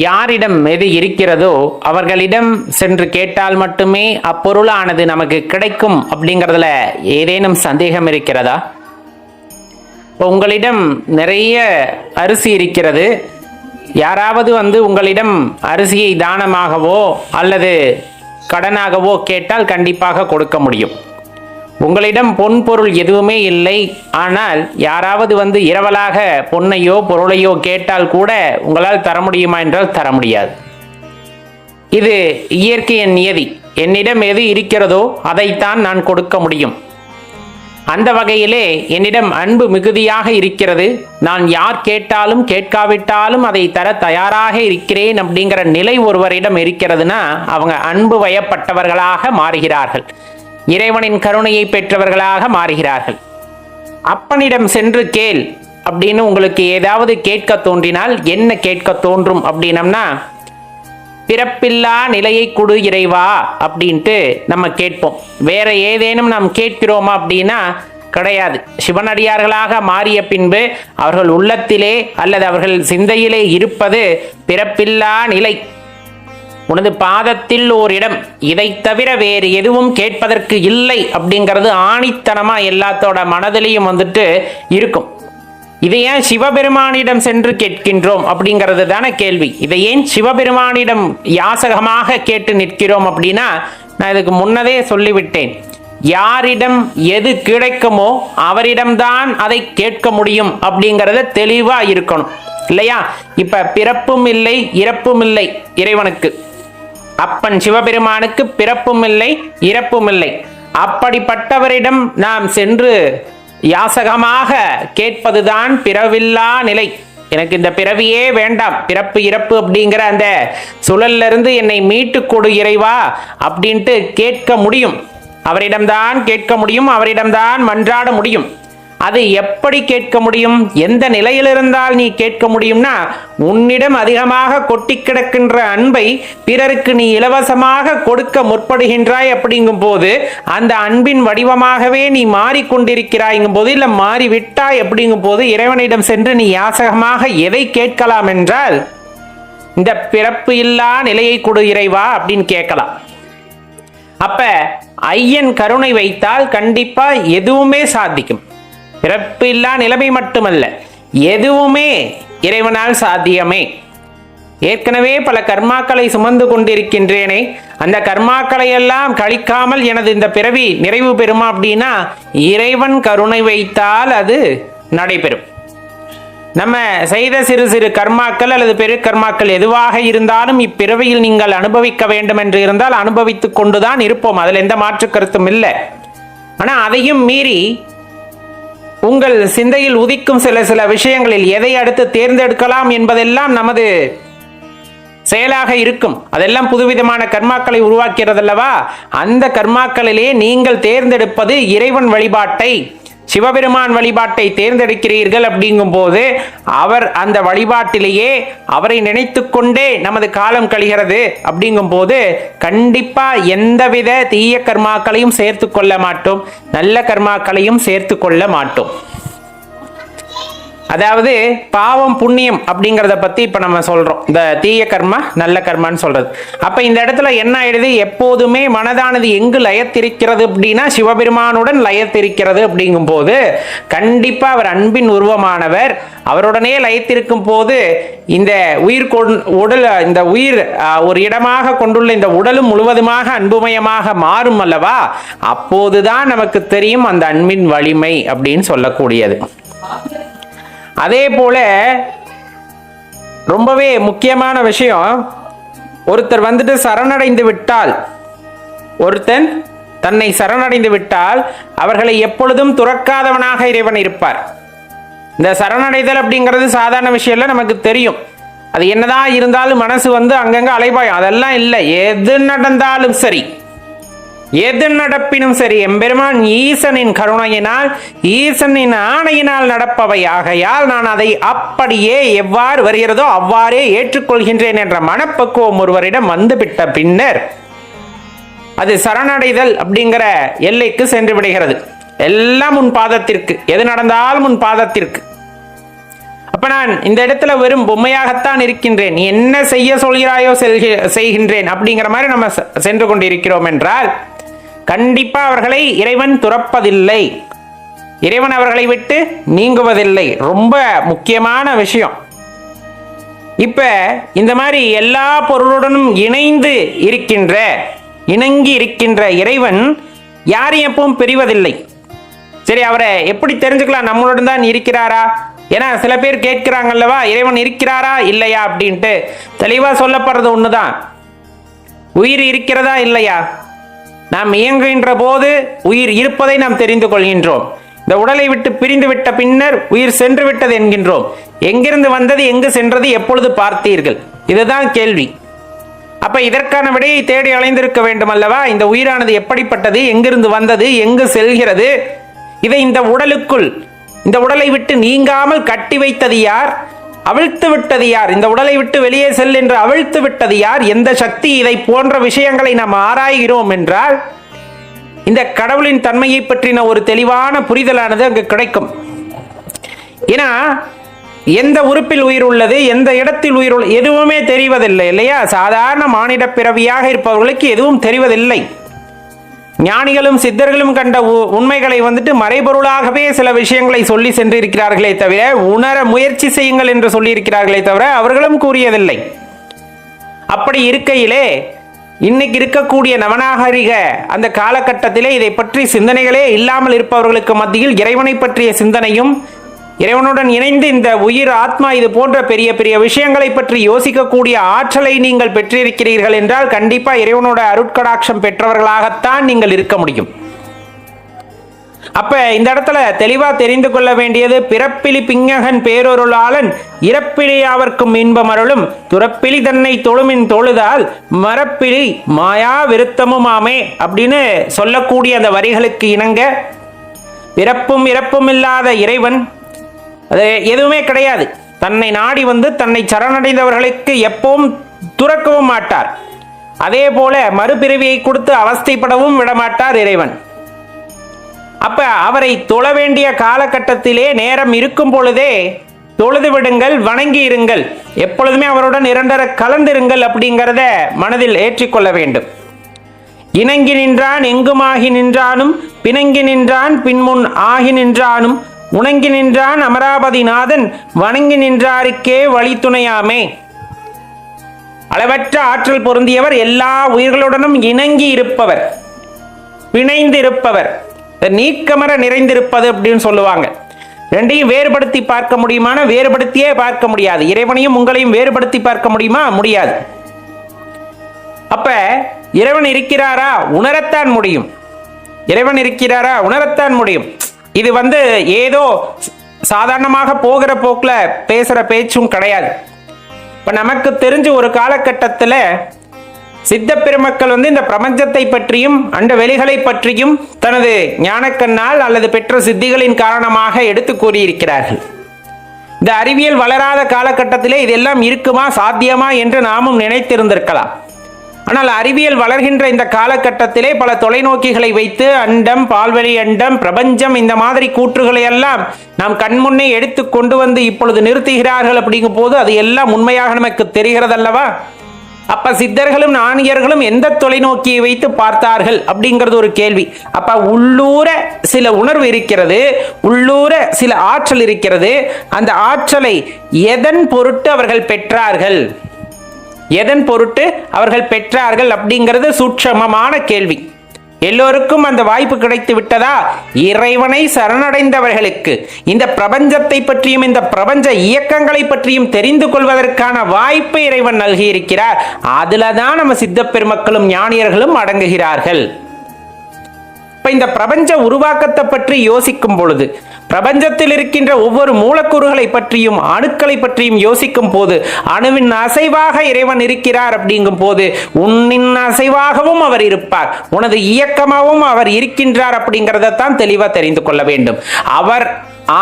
யாரிடம் எது இருக்கிறதோ அவர்களிடம் சென்று கேட்டால் மட்டுமே அப்பொருளானது நமக்கு கிடைக்கும் அப்படிங்கிறதுல ஏதேனும் சந்தேகம் இருக்கிறதா? உங்களிடம் நிறைய அரிசி இருக்கிறது. யாராவது உங்களிடம் அரிசியை தானமாகவோ அல்லது கடனாகவோ கேட்டால் கண்டிப்பாக கொடுக்க முடியும். உங்களிடம் பொன் பொருள் எதுவுமே இல்லை, ஆனால் யாராவது இரவலாக பொன்னையோ பொருளையோ கேட்டால் கூட உங்களால் தர முடியுமா என்றால் தர முடியாது. இது இயற்கையின் நியதி. என்னிடம் எது இருக்கிறதோ அதைத்தான் நான் கொடுக்க முடியும். அந்த வகையிலே என்னிடம் அன்பு மிகுதியாக இருக்கிறது. நான் யார் கேட்டாலும் கேட்காவிட்டாலும் அதை தர தயாராக இருக்கிறேன் அப்படிங்கிற நிலை ஒருவரிடம் இருக்கிறதுனா அவங்க அன்பு வயப்பட்டவர்களாக மாறுகிறார்கள், இறைவனின் கருணையை பெற்றவர்களாக மாறுகிறார்கள். அப்பனிடம் சென்று கேள் அப்படின்னு உங்களுக்கு ஏதாவது கேட்க தோன்றினால் என்ன கேட்க தோன்றும் அப்படின்னம்னா, பிறப்பில்லா நிலையை கொடு இறைவா அப்படின்ட்டு நம்ம கேட்போம். வேற ஏதேனும் நாம் கேட்கிறோமா அப்படின்னா கிடையாது. சிவனடியார்களாக மாறிய பின்பு அவர்கள் உள்ளத்திலே அல்லது அவர்கள் சிந்தையிலே இருப்பது பிறப்பில்லா நிலை. உனது பாதத்தில் ஓரிடம், இதை தவிர வேறு எதுவும் கேட்பதற்கு இல்லை அப்படிங்கிறது ஆணித்தனமா எல்லாத்தோட மனதிலையும் இருக்கும். இதை ஏன் சிவபெருமானிடம் சென்று கேட்கின்றோம் அப்படிங்கிறது தானே கேள்வி. இதை ஏன் சிவபெருமானிடம் யாசகமாக கேட்டு நிற்கிறோம் அப்படின்னா, நான் இதுக்கு முன்னதே சொல்லிவிட்டேன். யாரிடம் எது கிடைக்குமோ அவரிடம்தான் அதை கேட்க முடியும் அப்படிங்கிறத தெளிவா இருக்கணும் இல்லையா? இப்ப பிறப்பும் இல்லை இறப்பும் இல்லை இறைவனுக்கு. அப்பன் சிவபெருமானுக்கு பிறப்பும் இல்லை இறப்பும் இல்லை. அப்படிப்பட்டவரிடம் நாம் சென்று யாசகமாக கேட்பதுதான் பிறவில்லா நிலை. எனக்கு இந்த பிறவியே வேண்டாம், பிறப்பு இறப்பு அப்படிங்கிற அந்த சுழல்ல இருந்து என்னை மீட்டு கொடு இறைவா அப்படின்ட்டு கேட்க முடியும். அவரிடம்தான் கேட்க முடியும், அவரிடம்தான் மன்றாட முடியும். அது எப்படி கேட்க முடியும்? எந்த நிலையில் இருந்தால் நீ கேட்க முடியும்னா, உன்னிடம் அதிகமாக கொட்டி கிடக்கின்ற அன்பை பிறருக்கு நீ இலவசமாக கொடுக்க முற்படுகின்றாய் அப்படிங்கும் போது, அந்த அன்பின் வடிவமாகவே நீ மாறிக்கொண்டிருக்கிறாய்ங்கும் போது, இல்ல மாறிவிட்டாய் அப்படிங்கும் போது, இறைவனிடம் சென்று நீ யாசகமாக எதை கேட்கலாம் என்றால், இந்த பிறப்பு இல்லா நிலையை கொடு இறைவா அப்படின்னு கேட்கலாம். அப்ப ஐயன் கருணை வைத்தால் கண்டிப்பா எதுவுமே சாதிக்கும். பிறப்பு இல்லா நிலைமை மட்டுமல்ல, எதுவுமே இறைவனால் சாத்தியமே. ஏற்கனவே பல கர்மாக்களை சுமந்து கொண்டிருக்கின்றேனே, அந்த கர்மாக்களை எல்லாம் கழிக்காமல் எனது இந்த பிறவி நிறைவு பெறுமா அப்படின்னா, இறைவன் கருணை வைத்தால் அது நடைபெறும். நம்ம செய்த சிறு சிறு கர்மாக்கள் அல்லது பெரு கர்மாக்கள் எதுவாக இருந்தாலும் இப்பிறவியில் நீங்கள் அனுபவிக்க வேண்டும் என்று இருந்தால் அனுபவித்துக் கொண்டுதான் இருப்போம். அதில் எந்த மாற்று கருத்தும் இல்லை. ஆனா அதையும் மீறி உங்கள் சிந்தையில் உதிக்கும் சில சில விஷயங்களில் எதை அடுத்து தேர்ந்தெடுக்கலாம் என்பதெல்லாம் நமது செயலாக இருக்கும். அதெல்லாம் புதுவிதமான கர்மாக்களை உருவாக்கிறதல்லவா? அந்த கர்மாக்களிலே நீங்கள் தேர்ந்தெடுப்பது இறைவன் வழிபாட்டை, சிவபெருமான் வழிபாட்டை தேர்ந்தெடுக்கிறீர்கள் அப்படிங்கும் போது, அவர் அந்த வழிபாட்டிலேயே அவரை நினைத்து கொண்டே நமது காலம் கழிகிறது அப்படிங்கும் போது, கண்டிப்பா எந்தவித தீய கர்மாக்களையும் சேர்த்து கொள்ள மாட்டோம், நல்ல கர்மாக்களையும் சேர்த்து கொள்ள மாட்டோம். அதாவது பாவம் புண்ணியம் அப்படிங்கிறத பத்தி இப்ப நம்ம சொல்றோம், இந்த தீய கர்மா நல்ல கர்மான்னு சொல்றது. அப்ப இந்த இடத்துல என்ன ஆயிடுது? எப்போதுமே மனதானது எங்கு லயத்திருக்கிறது அப்படின்னா சிவபெருமானுடன் லயத்திருக்கிறது அப்படிங்கும் போது, கண்டிப்பா அவர் அன்பின் உருவமானவர். அவருடனே லயத்திருக்கும் போது இந்த உயிர் உடல், இந்த உயிர் ஒரு இடமாக கொண்டுள்ள இந்த உடலும் முழுவதுமாக அன்புமயமாக மாறும் அல்லவா? அப்போதுதான் நமக்கு தெரியும் அந்த அன்பின் வலிமை அப்படின்னு சொல்லக்கூடியது. அதே போல ரொம்பவே முக்கியமான விஷயம், ஒருத்தர் சரணடைந்து விட்டால், ஒருத்தன் தன்னை சரணடைந்து விட்டால் அவர்களை எப்பொழுதும் துறக்காதவனாக இறைவன் இருப்பார். இந்த சரணடைதல் அப்படிங்கிறது சாதாரண விஷயம் இல்லை, நமக்கு தெரியும். அது என்னதான் இருந்தாலும் மனசு அங்கங்க அலைபாயும், அதெல்லாம் இல்லை. எது நடந்தாலும் சரி, எது நடப்பினும் சரி, எம்பெருமான் ஈசனின் கருணையினால், ஈசனின் ஆணையினால் நடப்பவை ஆகையால் நான் அதை அப்படியே எவ்வாறு வருகிறதோ அவ்வாறே ஏற்றுக்கொள்கின்றேன் என்ற மனப்பக்குவம் ஒருவரிடம் வந்துவிட்ட பின்னர் அது சரணடைதல் அப்படிங்கிற எல்லைக்கு சென்று விடுகிறது. எல்லாம் உன் பாதத்திற்கு, எது நடந்தாலும் உன் பாதத்திற்கு. அப்ப நான் நான் இந்த இடத்துல வெறும் பொம்மையாகத்தான் இருக்கின்றேன், நீ என்ன செய்ய சொல்கிறாயோ செய்கின்றேன் அப்படிங்கிற மாதிரி நம்ம சென்று கொண்டிருக்கிறோம் என்றால் கண்டிப்பா அவர்களை இறைவன் துறப்பதில்லை, இறைவன் அவர்களை விட்டு நீங்குவதில்லை. ரொம்ப முக்கியமான விஷயம். இப்ப இந்த மாதிரி எல்லா பொருளுடனும் இணங்கி இருக்கின்ற இறைவன் யாரையும் எப்பவும் பிரிவதில்லை. சரி, அவரை எப்படி தெரிஞ்சுக்கலாம் நம்மளுடன் தான் இருக்கிறாரா? ஏன்னா சில பேர் கேட்கிறாங்கல்லவா, இறைவன் இருக்கிறாரா இல்லையா அப்படின்ட்டு. தெளிவா சொல்லப்படுறது ஒண்ணுதான், உயிர் இருக்கிறதா இல்லையா. நாம் இயங்குகின்ற போது உயிர் இருப்பதை நாம் தெரிந்து கொள்கின்றோம். இந்த உடலை விட்டு பிரிந்து விட்ட பின்னர் உயிர் சென்று விட்டது என்கின்றோம். எங்கிருந்து வந்தது, எங்கு சென்றது, எப்பொழுது பார்த்தீர்கள்? இதுதான் கேள்வி. அப்ப இதற்கான விடையை தேடி அலைந்திருக்க வேண்டும் அல்லவா? இந்த உயிரானது எப்படிப்பட்டது, எங்கிருந்து வந்தது, எங்கு செல்கிறது, இதை இந்த உடலுக்குள், இந்த உடலை விட்டு நீங்காமல் கட்டி வைத்தது யார், அவிழ்த்து விட்டது யார், இந்த உடலை விட்டு வெளியே செல் என்று அவிழ்த்து விட்டது யார், எந்த சக்தி? இதை போன்ற விஷயங்களை நாம் ஆராய்கிறோம் என்றால் இந்த கடவுளின் தன்மையை பற்றின ஒரு தெளிவான புரிதலானது அங்கு கிடைக்கும். ஏன்னா எந்த உறுப்பில் உயிர் உள்ளது, எந்த இடத்தில் உயிர் உள்ளது, எதுவுமே தெரிவதில்லை இல்லையா? சாதாரண மானிட பிறவியாக இருப்பவர்களுக்கு எதுவும் தெரிவதில்லை. ஞானிகளும் சித்தர்களும் கண்ட உண்மைகளை மறைபொருளாகவே சில விஷயங்களை சொல்லி சென்றிருக்கிறார்களே தவிர, உணர முயற்சி செய்யுங்கள் என்று சொல்லி இருக்கிறார்களே தவிர அவர்களும் கூறியதில்லை. அப்படி இருக்கையிலே இன்னைக்கு இருக்கக்கூடிய நவநாகரிக அந்த காலகட்டத்திலே இதை பற்றி சிந்தனைகளே இல்லாமல் இருப்பவர்களுக்கு மத்தியில் இறைவனை பற்றிய சிந்தனையும், இறைவனுடன் இணைந்து இந்த உயிர் ஆத்மா இது போன்ற பெரிய பெரிய விஷயங்களை பற்றி யோசிக்கக்கூடிய ஆற்றலை நீங்கள் பெற்றிருக்கிறீர்கள் என்றால் கண்டிப்பா இறைவனோட அருட்கடாட்சம் பெற்றவர்களாகத்தான் நீங்கள் இருக்க முடியும். அப்ப இந்த இடத்துல தெளிவா தெரிந்து கொள்ள வேண்டியது, பிறப்பிலி பிஞகன் பேரொருளாளன் இறப்பிலி யாவர்க்கும் இன்பம் அருளும் துறப்பிலி தன்னை தொழுமின் தொழுதால் மரப்பிலி மாயா விருத்தமும் ஆமே அப்படின்னு சொல்லக்கூடிய அந்த வரிகளுக்கு இணங்க, பிறப்பும் இறப்பும் இல்லாத இறைவன், அது எதுவுமே கிடையாது. தன்னை நாடி தன்னை சரணடைந்தவர்களுக்கு எப்பவும் துறக்கவும் மாட்டார். அதே போல மறுபிறவியை கொடுத்து அவஸ்தைப்படவும் விடமாட்டார் இறைவன். அப்ப அவரை தொழ வேண்டிய காலகட்டத்திலே நேரம் இருக்கும் பொழுதே தொழுது விடுங்கள், வணங்கி இருங்கள், எப்பொழுதுமே அவருடன் இரண்டர கலந்திருங்கள் அப்படிங்கிறத மனதில் ஏற்றிக்கொள்ள வேண்டும். இணங்கி நின்றான் எங்குமாகி நின்றானும், பிணங்கி நின்றான் பின்முன் ஆகி நின்றானும், உணங்கி நின்றான் அமராபதிநாதன் வணங்கி நின்றாருக்கே வழி துணையாமே. அளவற்ற ஆற்றல் பொருந்தியவர், எல்லா உயிர்களுடனும் இணங்கி இருப்பவர், பிணைந்து இருப்பவர், நீக்கமர நிறைந்திருப்பது அப்படின்னு சொல்லுவாங்க. ரெண்டையும் வேறுபடுத்தி பார்க்க முடியுமான? வேறுபடுத்தியே பார்க்க முடியாது. இறைவனையும் உங்களையும் வேறுபடுத்தி பார்க்க முடியுமா? முடியாது. அப்ப இறைவன் இருக்கிறாரா? உணரத்தான் முடியும். இறைவன் இருக்கிறாரா? உணரத்தான் முடியும். இது ஏதோ சாதாரணமாக போகிற போக்குல பேசுற பேச்சும் கிடையாது. இப்ப நமக்கு தெரிஞ்ச ஒரு காலகட்டத்தில் சித்த பெருமக்கள் இந்த பிரபஞ்சத்தை பற்றியும் அண்ட வெளிகளை பற்றியும் தனது ஞானக்கண்ணால் அல்லது பெற்ற சித்திகளின் காரணமாக எடுத்து கூறியிருக்கிறார்கள். இந்த அறிவியல் வளராத காலகட்டத்திலே இதெல்லாம் இருக்குமா, சாத்தியமா என்று நாமும் நினைத்திருந்திருக்கலாம். ஆனால் அறிவியல் வளர்கின்ற இந்த காலகட்டத்திலே பல தொலைநோக்கிகளை வைத்து அண்டம், பால்வெளி அண்டம், பிரபஞ்சம், இந்த மாதிரி கூற்றுகளை எல்லாம் நாம் கண்முன்னே எடுத்து கொண்டு இப்பொழுது நிறுத்துகிறார்கள். அப்படிங்கும் போது அது எல்லாம் உண்மையாக நமக்கு தெரிகிறதல்லவா? அப்ப சித்தர்களும் ஞானியர்களும் எந்த தொலைநோக்கியை வைத்து பார்த்தார்கள் அப்படிங்கிறது ஒரு கேள்வி. அப்ப உள்ளூர சில உணர்வு இருக்கிறது, உள்ளூர சில ஆற்றல் இருக்கிறது. அந்த ஆற்றலை எதன் பொருட்டு அவர்கள் பெற்றார்கள், எதன் பொருட்டு அவர்கள் பெற்றார்கள் அப்படிங்கிறது சூட்சமமான கேள்வி. எல்லோருக்கும் அந்த வாய்ப்பு கிடைத்து விட்டதா? இறைவனை சரணடைந்தவர்களுக்கு இந்த பிரபஞ்சத்தை பற்றியும் இந்த பிரபஞ்ச இயக்கங்களை பற்றியும் தெரிந்து கொள்வதற்கான வாய்ப்பை இறைவன் நல்கியிருக்கிறார். அதுலதான் நம்ம சித்த பெருமக்களும் ஞானியர்களும் அடங்குகிறார்கள். இப்ப இந்த பிரபஞ்ச உருவாக்கத்தை பற்றி யோசிக்கும் பொழுது, பிரபஞ்சத்தில் இருக்கின்ற ஒவ்வொரு மூலக்கூறுகளை பற்றியும் அணுக்களை பற்றியும் யோசிக்கும் போது, அணுவின் அசைவாக இறைவன் இருக்கிறார் அப்படிங்கும் போது உன்னின் அசைவாகவும் அவர் இருப்பார், உனது இயக்கமாகவும் அவர் இருக்கின்றார் அப்படிங்கிறதான் தெளிவா தெரிந்து கொள்ள வேண்டும். அவர்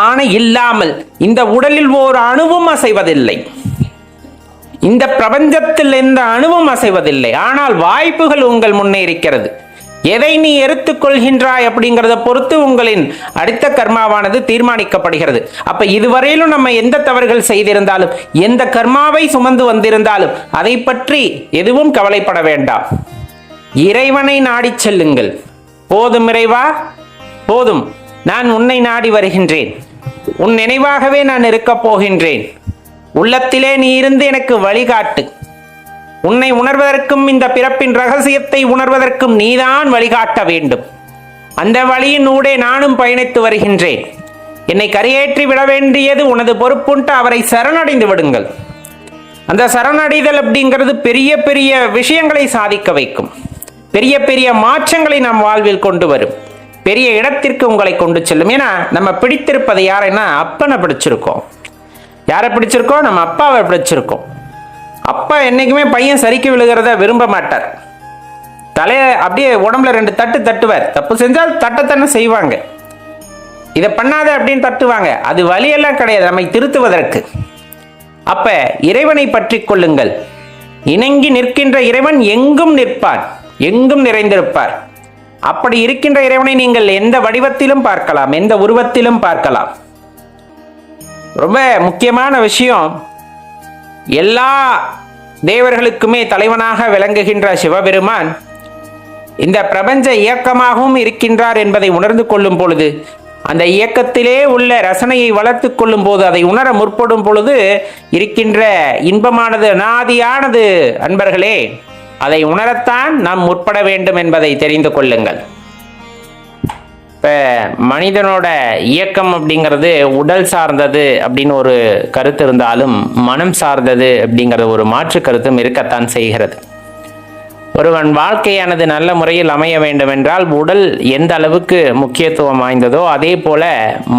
ஆணை இல்லாமல் இந்த உடலில் ஓர் அணுவும் அசைவதில்லை, இந்த பிரபஞ்சத்தில் எந்த அணுவும் அசைவதில்லை. ஆனால் வாய்ப்புகள் உங்கள் முன்னே இருக்கிறது. எதை நீ எடுத்துக் கொள்கின்றாய் அப்படிங்கிறத பொறுத்து உங்களின் அடுத்த கர்மாவானது தீர்மானிக்கப்படுகிறது. அப்ப இதுவரையிலும் நம்ம எந்த தவறுகள் செய்திருந்தாலும், எந்த கர்மாவை சுமந்து வந்திருந்தாலும் அதை பற்றி எதுவும் கவலைப்பட வேண்டாம். இறைவனை நாடி செல்லுங்கள். போதும் இறைவா, போதும், நான் உன்னை நாடி வருகின்றேன், உன் நினைவாகவே நான் இருக்கப் போகின்றேன், உள்ளத்திலே நீ இருந்து எனக்கு வழிகாட்டு, உன்னை உணர்வதற்கும் இந்த பிறப்பின் ரகசியத்தை உணர்வதற்கும் நீதான் வழிகாட்ட வேண்டும். அந்த வழியின் ஊடே நானும் பயணித்து வருகின்றேன். என்னை கரையேற்றி விட வேண்டியது உனது பொறுப்புன்ட்டு அவரை சரணடைந்து விடுங்கள். அந்த சரணடைதல் அப்படிங்கிறது பெரிய பெரிய விஷயங்களை சாதிக்க வைக்கும். பெரிய பெரிய மாற்றங்களை நம் வாழ்வில் கொண்டு வரும். பெரிய இடத்திற்கு உங்களை கொண்டு செல்லும். ஏன்னா நம்ம பிடித்திருப்பது யாரைன்னா அப்பனை பிடிச்சிருக்கோம். யாரை பிடிச்சிருக்கோம்? நம்ம அப்பாவை பிடிச்சிருக்கோம். அப்பா என்னைக்குமே பையன் சரிக்கு விழுகிறத விரும்ப மாட்டார். தலையை அப்படியே உடம்புல 2 தட்டு தட்டுவார். தப்பு செஞ்சால் தட்டத்தானே செய்வாங்க. இதை பண்ணாத அப்படின்னு தட்டுவாங்க. அது வழியெல்லாம் கிடையாது, நம்மை திருத்துவதற்கு. அப்ப இறைவனை பற்றி கொள்ளுங்கள். இணங்கி நிற்கின்ற இறைவன் எங்கும் நிற்பார், எங்கும் நிறைந்திருப்பார். அப்படி இருக்கின்ற இறைவனை நீங்கள் எந்த வடிவத்திலும் பார்க்கலாம், எந்த உருவத்திலும் பார்க்கலாம். ரொம்ப முக்கியமான விஷயம், எல்லா தேவர்களுக்குமே தலைவனாக விளங்குகின்ற சிவபெருமான் இந்த பிரபஞ்ச இயக்கமாகவும் இருக்கின்றார் என்பதை உணர்ந்து கொள்ளும் பொழுது, அந்த இயக்கத்திலே உள்ள ரசனையை வளர்த்து கொள்ளும் போது, அதை உணர முற்படும் பொழுது இருக்கின்ற இன்பமானது அநாதியானது. அன்பர்களே, அதை உணரத்தான் நாம் முற்பட வேண்டும் என்பதை தெரிந்து கொள்ளுங்கள். இப்போ மனிதனோட இயக்கம் அப்படிங்கிறது உடல் சார்ந்தது அப்படின்னு ஒரு கருத்து இருந்தாலும், மனம் சார்ந்தது அப்படிங்கிற ஒரு மாற்று கருத்தும் இருக்கத்தான் செய்கிறது. ஒருவன் வாழ்க்கையானது நல்ல முறையில் அமைய வேண்டும் என்றால் உடல் எந்த அளவுக்கு முக்கியத்துவம் வாய்ந்ததோ அதே போல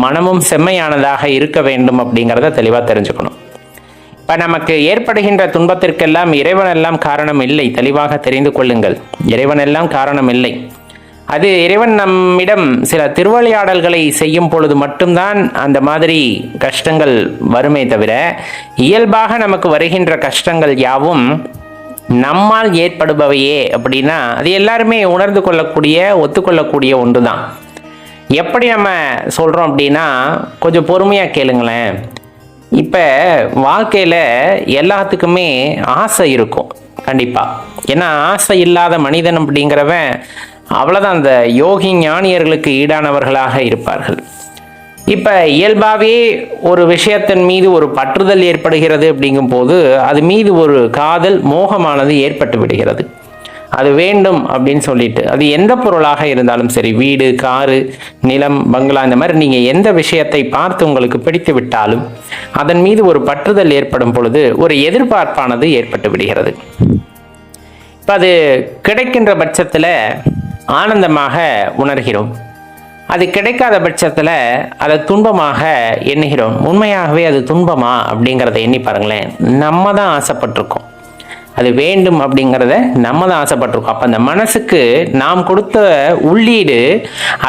மனமும் செம்மையானதாக இருக்க வேண்டும் அப்படிங்கிறத தெளிவாக தெரிஞ்சுக்கணும். இப்போ நமக்கு ஏற்படுகின்ற துன்பத்திற்கெல்லாம் இறைவனெல்லாம் காரணம் இல்லை. தெளிவாக தெரிந்து கொள்ளுங்கள், இறைவனெல்லாம் காரணம் இல்லை. அது இறைவன் நம்மிடம் சில திருவிளையாடல்களை செய்யும் பொழுது மட்டும்தான் அந்த மாதிரி கஷ்டங்கள் வருமே தவிர, இயல்பாக நமக்கு வருகின்ற கஷ்டங்கள் யாவும் நம்மால் ஏற்படுபவையே அப்படின்னா அது எல்லாருமே உணர்ந்து கொள்ளக்கூடிய, ஒத்துக்கொள்ளக்கூடிய ஒன்று தான். எப்படி நம்ம சொல்கிறோம் அப்படின்னா, கொஞ்சம் பொறுமையாக கேளுங்களேன். இப்போ வாழ்க்கையில் எல்லாத்துக்குமே ஆசை இருக்கும் கண்டிப்பாக. ஏன்னா ஆசை இல்லாத மனிதன் அப்படிங்கிறவன் அவ்வளோதான் அந்த யோகி ஞானியர்களுக்கு ஈடானவர்களாக இருப்பார்கள். இப்போ இயல்பாகவே ஒரு விஷயத்தின் மீது ஒரு பற்றுதல் ஏற்படுகிறது அப்படிங்கும் போது அது மீது ஒரு காதல், மோகமானது ஏற்பட்டு விடுகிறது. அது வேண்டும் அப்படின்னு சொல்லிட்டு, அது எந்த பொருளாக இருந்தாலும் சரி, வீடு, காரு, நிலம், பங்களா, இந்த மாதிரி நீங்கள் எந்த விஷயத்தை பார்த்து உங்களுக்கு பிடித்து விட்டாலும் அதன் மீது ஒரு பற்றுதல் ஏற்படும் பொழுது ஒரு எதிர்பார்ப்பானது ஏற்பட்டு விடுகிறது. இப்போ அது கிடைக்கின்ற பட்சத்தில் ஆனந்தமாக உணர்கிறோம். அது கிடைக்காத பட்சத்தில் அதை துன்பமாக எண்ணுகிறோம். உண்மையாகவே அது துன்பமா அப்படிங்கிறத எண்ணி பாருங்களேன். நம்ம தான் ஆசைப்பட்டிருக்கோம், அது வேண்டும் அப்படிங்கிறத நம்ம தான் ஆசைப்பட்டிருக்கோம். அப்போ அந்த மனசுக்கு நாம் கொடுத்த உள்ளீடு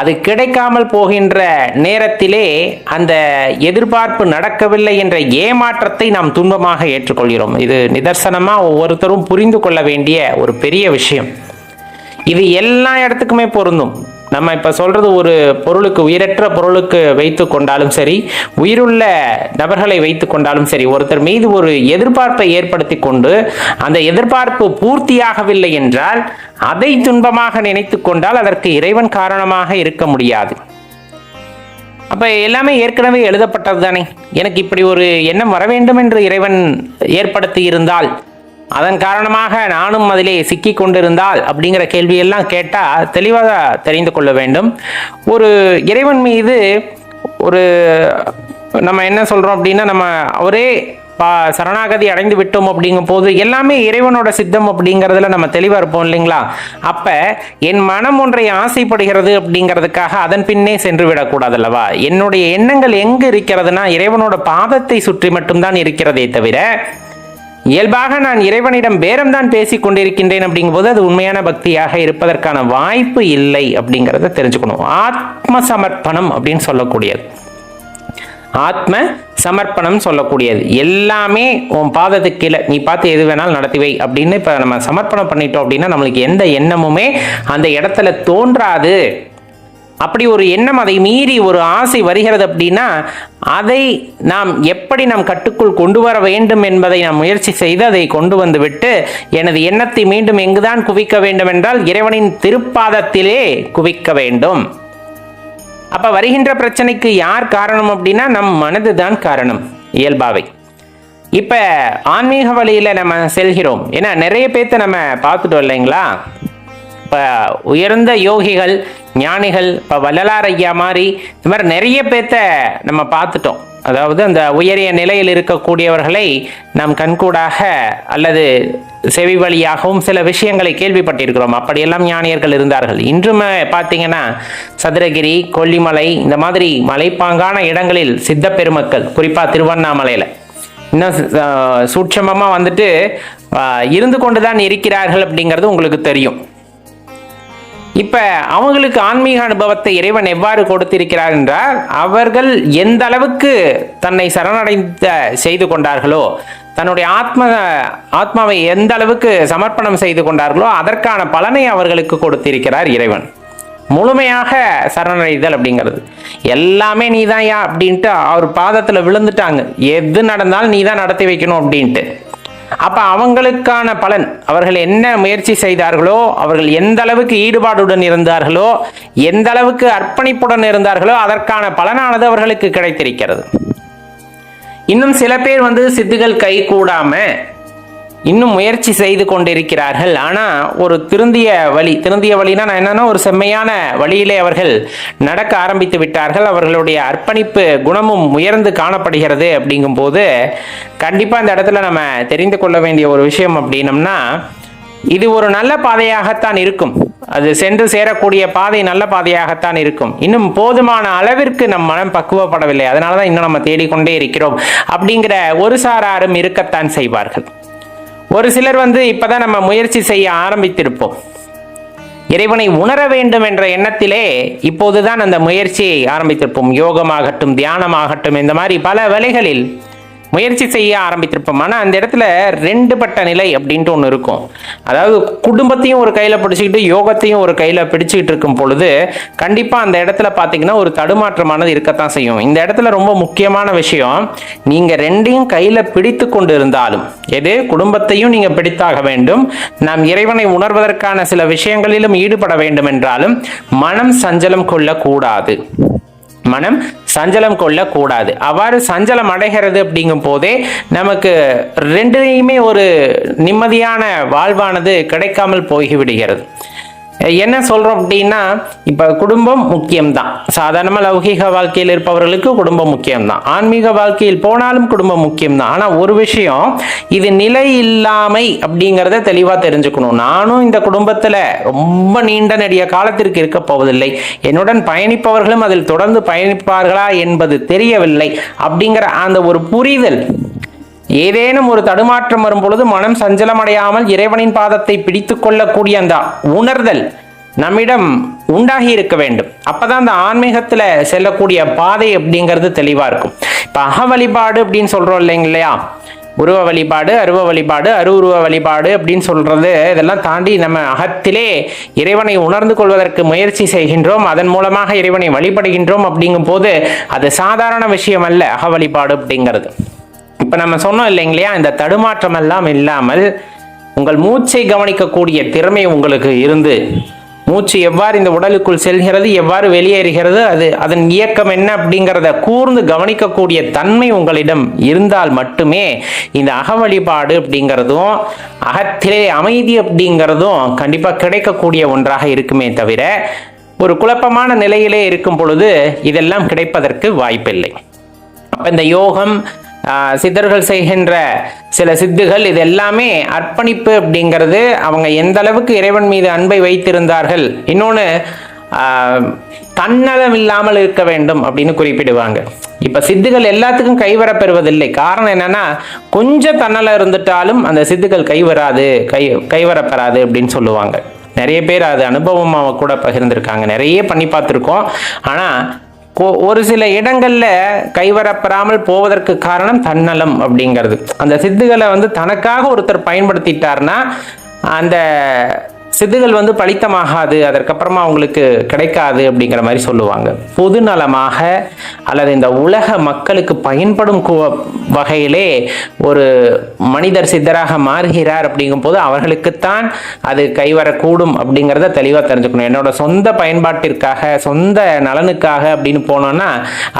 அது கிடைக்காமல் போகின்ற நேரத்திலே அந்த எதிர்பார்ப்பு நடக்கவில்லை என்ற ஏமாற்றத்தை நாம் துன்பமாக ஏற்றுக்கொள்கிறோம். இது நிதர்சனமாக ஒவ்வொருத்தரும் புரிந்து கொள்ள வேண்டிய ஒரு பெரிய விஷயம். இது எல்லா இடத்துக்குமே பொருந்தும். நம்ம இப்போ சொல்கிறது ஒரு பொருளுக்கு, உயிரற்ற பொருளுக்கு வைத்து கொண்டாலும் சரி, உயிருள்ள நபர்களை வைத்து கொண்டாலும் சரி, ஒருத்தர் மீது ஒரு எதிர்பார்ப்பை ஏற்படுத்தி கொண்டு அந்த எதிர்பார்ப்பு பூர்த்தியாகவில்லை என்றால் அதை துன்பமாக நினைத்து கொண்டால் அதற்கு இறைவன் காரணமாக இருக்க முடியாது. அப்போ எல்லாமே ஏற்கனவே எழுதப்பட்டது தானே. எனக்கு இப்படி ஒரு எண்ணம் வர வேண்டும் என்று இறைவன் ஏற்படுத்தி இருந்தால், அதன் காரணமாக நானும் அதிலே சிக்கி கொண்டிருந்தால் அப்படிங்கிற கேள்வியெல்லாம் கேட்டால் தெளிவாக தெரிந்து கொள்ள வேண்டும். ஒரு இறைவன் மீது ஒரு நம்ம என்ன சொல்கிறோம் அப்படின்னா, நம்ம ஒரே சரணாகதி அடைந்து விட்டோம் அப்படிங்கும் போது எல்லாமே இறைவனோட சித்தம் அப்படிங்கிறதுல நம்ம தெளிவாக இருப்போம் இல்லைங்களா? அப்போ என் மனம் ஒன்றை ஆசைப்படுகிறது அப்படிங்கிறதுக்காக அதன் பின்னே சென்று விடக்கூடாது அல்லவா? என்னுடைய எண்ணங்கள் எங்கே இருக்கிறதுனா இறைவனோட பாதத்தை சுற்றி மட்டும்தான் இருக்கிறதே தவிர, இயல்பாக நான் இறைவனிடம் பேரம்தான் பேசி கொண்டிருக்கின்றேன் அப்படிங்கும்போது அது உண்மையான பக்தியாக இருப்பதற்கான வாய்ப்பு இல்லை அப்படிங்கிறத தெரிஞ்சுக்கணும். ஆத்ம சமர்ப்பணம் அப்படின்னு சொல்லக்கூடியது. ஆத்ம சமர்ப்பணம் சொல்லக்கூடியது. எல்லாமே உன் பாதத்துக்கு கீழே நீ பார்த்து எது வேணாலும் நடத்திவை அப்படின்னு இப்போ நம்ம சமர்ப்பணம் பண்ணிட்டோம் அப்படின்னா நம்மளுக்கு எந்த எண்ணமுமே அந்த இடத்துல தோன்றாது. அப்படி ஒரு எண்ணம் அதை மீறி ஒரு ஆசை வருகிறது அப்படின்னா அதை நாம் எப்படி நம் கட்டுக்குள் கொண்டு வர வேண்டும் என்பதை நாம் முயற்சி செய்து அதை கொண்டு வந்து விட்டு எனது எண்ணத்தை மீண்டும் எங்குதான் குவிக்க வேண்டும் என்றால் இறைவனின் திருப்பாதத்திலே குவிக்க வேண்டும். அப்ப வருகின்ற பிரச்சனைக்கு யார் காரணம் அப்படின்னா நம் மனது தான் காரணம் இயல்பாவை. இப்ப ஆன்மீக வழியில நம்ம செல்கிறோம். ஏன்னா நிறைய பேர்த்த நம்ம பார்த்துட்டோம் இல்லைங்களா? இப்ப உயர்ந்த யோகிகள் ஞானிகள் இப்ப வள்ளலார் ஐயா மாதிரி இந்த மாதிரி நிறைய பேர்த்த நம்ம பார்த்துட்டோம். அதாவது அந்த உயரிய நிலையில் இருக்கக்கூடியவர்களை நாம் கண்கூடாக அல்லது செவி வழியாகவும் சில விஷயங்களை கேள்விப்பட்டிருக்கிறோம். அப்படியெல்லாம் ஞானியர்கள் இருந்தார்கள். இன்றுமே பார்த்தீங்கன்னா சதுரகிரி, கொல்லிமலை இந்த மாதிரி மலைப்பாங்கான இடங்களில் சித்த பெருமக்கள், குறிப்பாக திருவண்ணாமலையில் இன்னும் சூட்சமமாக வந்துட்டு இருந்து கொண்டுதான் இருக்கிறார்கள் அப்படிங்கிறது உங்களுக்கு தெரியும். இப்ப அவங்களுக்கு ஆன்மீக அனுபவத்தை இறைவன் எவ்வாறு கொடுத்திருக்கிறார் என்றால் அவர்கள் எந்த அளவுக்கு தன்னை சரணடைந்த செய்து கொண்டார்களோ, தன்னுடைய ஆத்மாவை எந்த அளவுக்கு சமர்ப்பணம் செய்து கொண்டார்களோ அதற்கான பலனை அவர்களுக்கு கொடுத்திருக்கிறார் இறைவன். முழுமையாக சரணடைதல் அப்படிங்கிறது எல்லாமே நீதான்யா அப்படின்ட்டு அவர் பாதத்துல விழுந்துட்டாங்க. எது நடந்தாலும் நீதான் நடத்தி வைக்கணும் அப்படின்ட்டு. அப்ப அவங்களுக்கான பலன், அவர்கள் என்ன முயற்சி செய்தார்களோ, அவர்கள் எந்த அளவுக்கு ஈடுபாடுடன் இருந்தார்களோ, எந்த அளவுக்கு அர்ப்பணிப்புடன் இருந்தார்களோ அதற்கான பலனானது அவர்களுக்கு கிடைத்திருக்கிறது. இன்னும் சில பேர் சித்துகள் கை கூடாம இன்னும் முயற்சி செய்து கொண்டிருக்கிறார்கள். ஆனா ஒரு திருந்திய வழினா நான் என்னன்னா ஒரு செம்மையான வழியிலே அவர்கள் நடக்க ஆரம்பித்து விட்டார்கள். அவர்களுடைய அர்ப்பணிப்பு குணமும் உயர்ந்து காணப்படுகிறது. அப்படிங்கும் போது கண்டிப்பா இந்த இடத்துல நம்ம தெரிந்து கொள்ள வேண்டிய ஒரு விஷயம் அப்படின்னம்னா இது ஒரு நல்ல பாதையாகத்தான் இருக்கும். அது சென்று சேரக்கூடிய பாதை நல்ல பாதையாகத்தான் இருக்கும். இன்னும் போதுமான அளவிற்கு நம் மனம் பக்குவப்படவில்லை. அதனாலதான் இன்னும் நம்ம தேடிக்கொண்டே இருக்கிறோம் அப்படிங்கிற ஒரு சாராரும் இருக்கத்தான் செய்வார்கள். ஒரு சிலர் இப்பதான் நம்ம முயற்சி செய்ய ஆரம்பித்திருப்போம். இறைவனை உணர வேண்டும் என்ற எண்ணத்திலே இப்போதுதான் அந்த முயற்சியை ஆரம்பித்திருப்போம். யோகமாகட்டும், தியானமாகட்டும், இந்த மாதிரி பல வழிகளில் முயற்சி செய்ய ஆரம்பித்திருப்போம். ஆனால் அந்த இடத்துல ரெண்டு பட்ட நிலை அப்படின்ட்டு ஒன்று இருக்கும். அதாவது குடும்பத்தையும் ஒரு கையில் பிடிச்சிக்கிட்டு யோகத்தையும் ஒரு கையில் பிடிச்சிக்கிட்டு இருக்கும் பொழுது கண்டிப்பாக அந்த இடத்துல பார்த்தீங்கன்னா ஒரு தடுமாற்றமானது இருக்கத்தான் செய்யும். இந்த இடத்துல ரொம்ப முக்கியமான விஷயம், நீங்கள் ரெண்டையும் கையில் பிடித்து கொண்டு இருந்தாலும், எது குடும்பத்தையும் நீங்கள் பிடித்தாக வேண்டும், நாம் இறைவனை உணர்வதற்கான சில விஷயங்களிலும் ஈடுபட வேண்டும் என்றாலும் மனம் சஞ்சலம் கொள்ளக்கூடாது. மனம் சஞ்சலம் கொள்ளக்கூடாது. அவ்வாறு சஞ்சலம் அடைகிறது அப்படிங்கும் போதே நமக்கு ரெண்டுலையுமே ஒரு நிம்மதியான வாழ்வானது கிடைக்காமல் போய்விடுகிறது. என்ன சொல்றோம் அப்படின்னா இப்ப குடும்பம் முக்கியம்தான். சாதாரண லௌகீக வாழ்க்கையில் இருப்பவர்களுக்கு குடும்பம் முக்கியம்தான். ஆன்மீக வாழ்க்கையில் போனாலும் குடும்பம் முக்கியம்தான். ஆனா ஒரு விஷயம், இது நிலை இல்லாமை அப்படிங்கிறத தெளிவா தெரிஞ்சுக்கணும். நானும் இந்த குடும்பத்துல ரொம்ப நீண்ட நெடிய காலத்திற்கு இருக்க போவதில்லை, என்னுடன் பயணிப்பவர்களும் அதில் தொடர்ந்து பயணிப்பார்களா என்பது தெரியவில்லை அப்படிங்கிற அந்த ஒரு புரிதல், ஏதேனும் ஒரு தடுமாற்றம் வரும் பொழுது மனம் சஞ்சலமடையாமல் இறைவனின் பாதத்தை பிடித்து கொள்ளக்கூடிய அந்த உணர்தல் நம்மிடம் உண்டாகி இருக்க வேண்டும். அப்பதான் அந்த ஆன்மீகத்துல செல்லக்கூடிய பாதை அப்படிங்கிறது தெளிவா இருக்கும். இப்ப அக வழிபாடு அப்படின்னு சொல்றோம் இல்லைங்களா, உருவ வழிபாடு, அருவ வழிபாடு, அருவுருவ வழிபாடு அப்படின்னு சொல்றது, இதெல்லாம் தாண்டி நம்ம அகத்திலே இறைவனை உணர்ந்து கொள்வதற்கு முயற்சி செய்கின்றோம். அதன் மூலமாக இறைவனை வழிபடுகின்றோம். அப்படிங்கும் போது அது சாதாரண விஷயம் அல்ல அக வழிபாடு அப்படிங்கிறது. இப்ப நம்ம சொன்னோம் இல்லைங்களா, இந்த தடுமாற்றம் எல்லாம் இல்லாமல் உங்கள் மூச்சை கவனிக்கக்கூடிய திறமை உங்களுக்கு இருந்து, மூச்சு எவ்வாறு இந்த உடலுக்குள் செல்கிறது, எவ்வாறு வெளியேறுகிறது, அதன் இயக்கம் என்ன அப்படிங்கிறத கூர்ந்து கவனிக்கக்கூடிய தன்மை உங்களிடம் இருந்தால் மட்டுமே இந்த அக வழிபாடு அப்படிங்கிறதும் அகத்திலே அமைதி அப்படிங்கிறதும் கண்டிப்பா கிடைக்கக்கூடிய ஒன்றாக இருக்குமே தவிர ஒரு குழப்பமான நிலையிலே இருக்கும் பொழுது இதெல்லாம் கிடைப்பதற்கு வாய்ப்பில்லை. அப்ப இந்த யோகம், சித்தர்கள் செய்கின்ற சில சித்துகள், இது எல்லாமே அர்ப்பணிப்பு அப்படிங்கிறது. அவங்க எந்த அளவுக்கு இறைவன் மீது அன்பை வைத்திருந்தார்கள். இன்னொன்று, தன்னலம் இல்லாமல் இருக்க வேண்டும் அப்படின்னு குறிப்பிடுவாங்க. இப்ப சித்துகள் எல்லாத்துக்கும் கைவர பெறுவதில்லை. காரணம் என்னன்னா, கொஞ்சம் தன்னலம் இருந்துட்டாலும் அந்த சித்துகள் கைவரப்பெறாது அப்படின்னு சொல்லுவாங்க. நிறைய பேர் அது அனுபவமாக கூட பகிர்ந்திருக்காங்க. நிறைய பண்ணி பார்த்துருக்கோம். ஆனா ஒரு சில இடங்கள்ல கைவரப்பெறாமல் போவதற்கு காரணம் தன்னலம் அப்படிங்கிறது. அந்த சித்துகளை வந்து தனக்காக ஒருத்தர் பயன்படுத்திட்டார்னா அந்த சித்துகள் வந்து பலித்தமாகாது, அதற்கப்புறமா அவங்களுக்கு கிடைக்காது அப்படிங்கிற மாதிரி சொல்லுவாங்க. பொது நலமாக அல்லது இந்த உலக மக்களுக்கு பயன்படும் வகையிலே ஒரு மனிதர் சித்தராக மாறுகிறார் அப்படிங்கும் போது அவர்களுக்குத்தான் அது கைவரக்கூடும் அப்படிங்கிறத தெளிவாக தெரிஞ்சுக்கணும். என்னோட சொந்த பயன்பாட்டிற்காக சொந்த நலனுக்காக அப்படின்னு போனோம்னா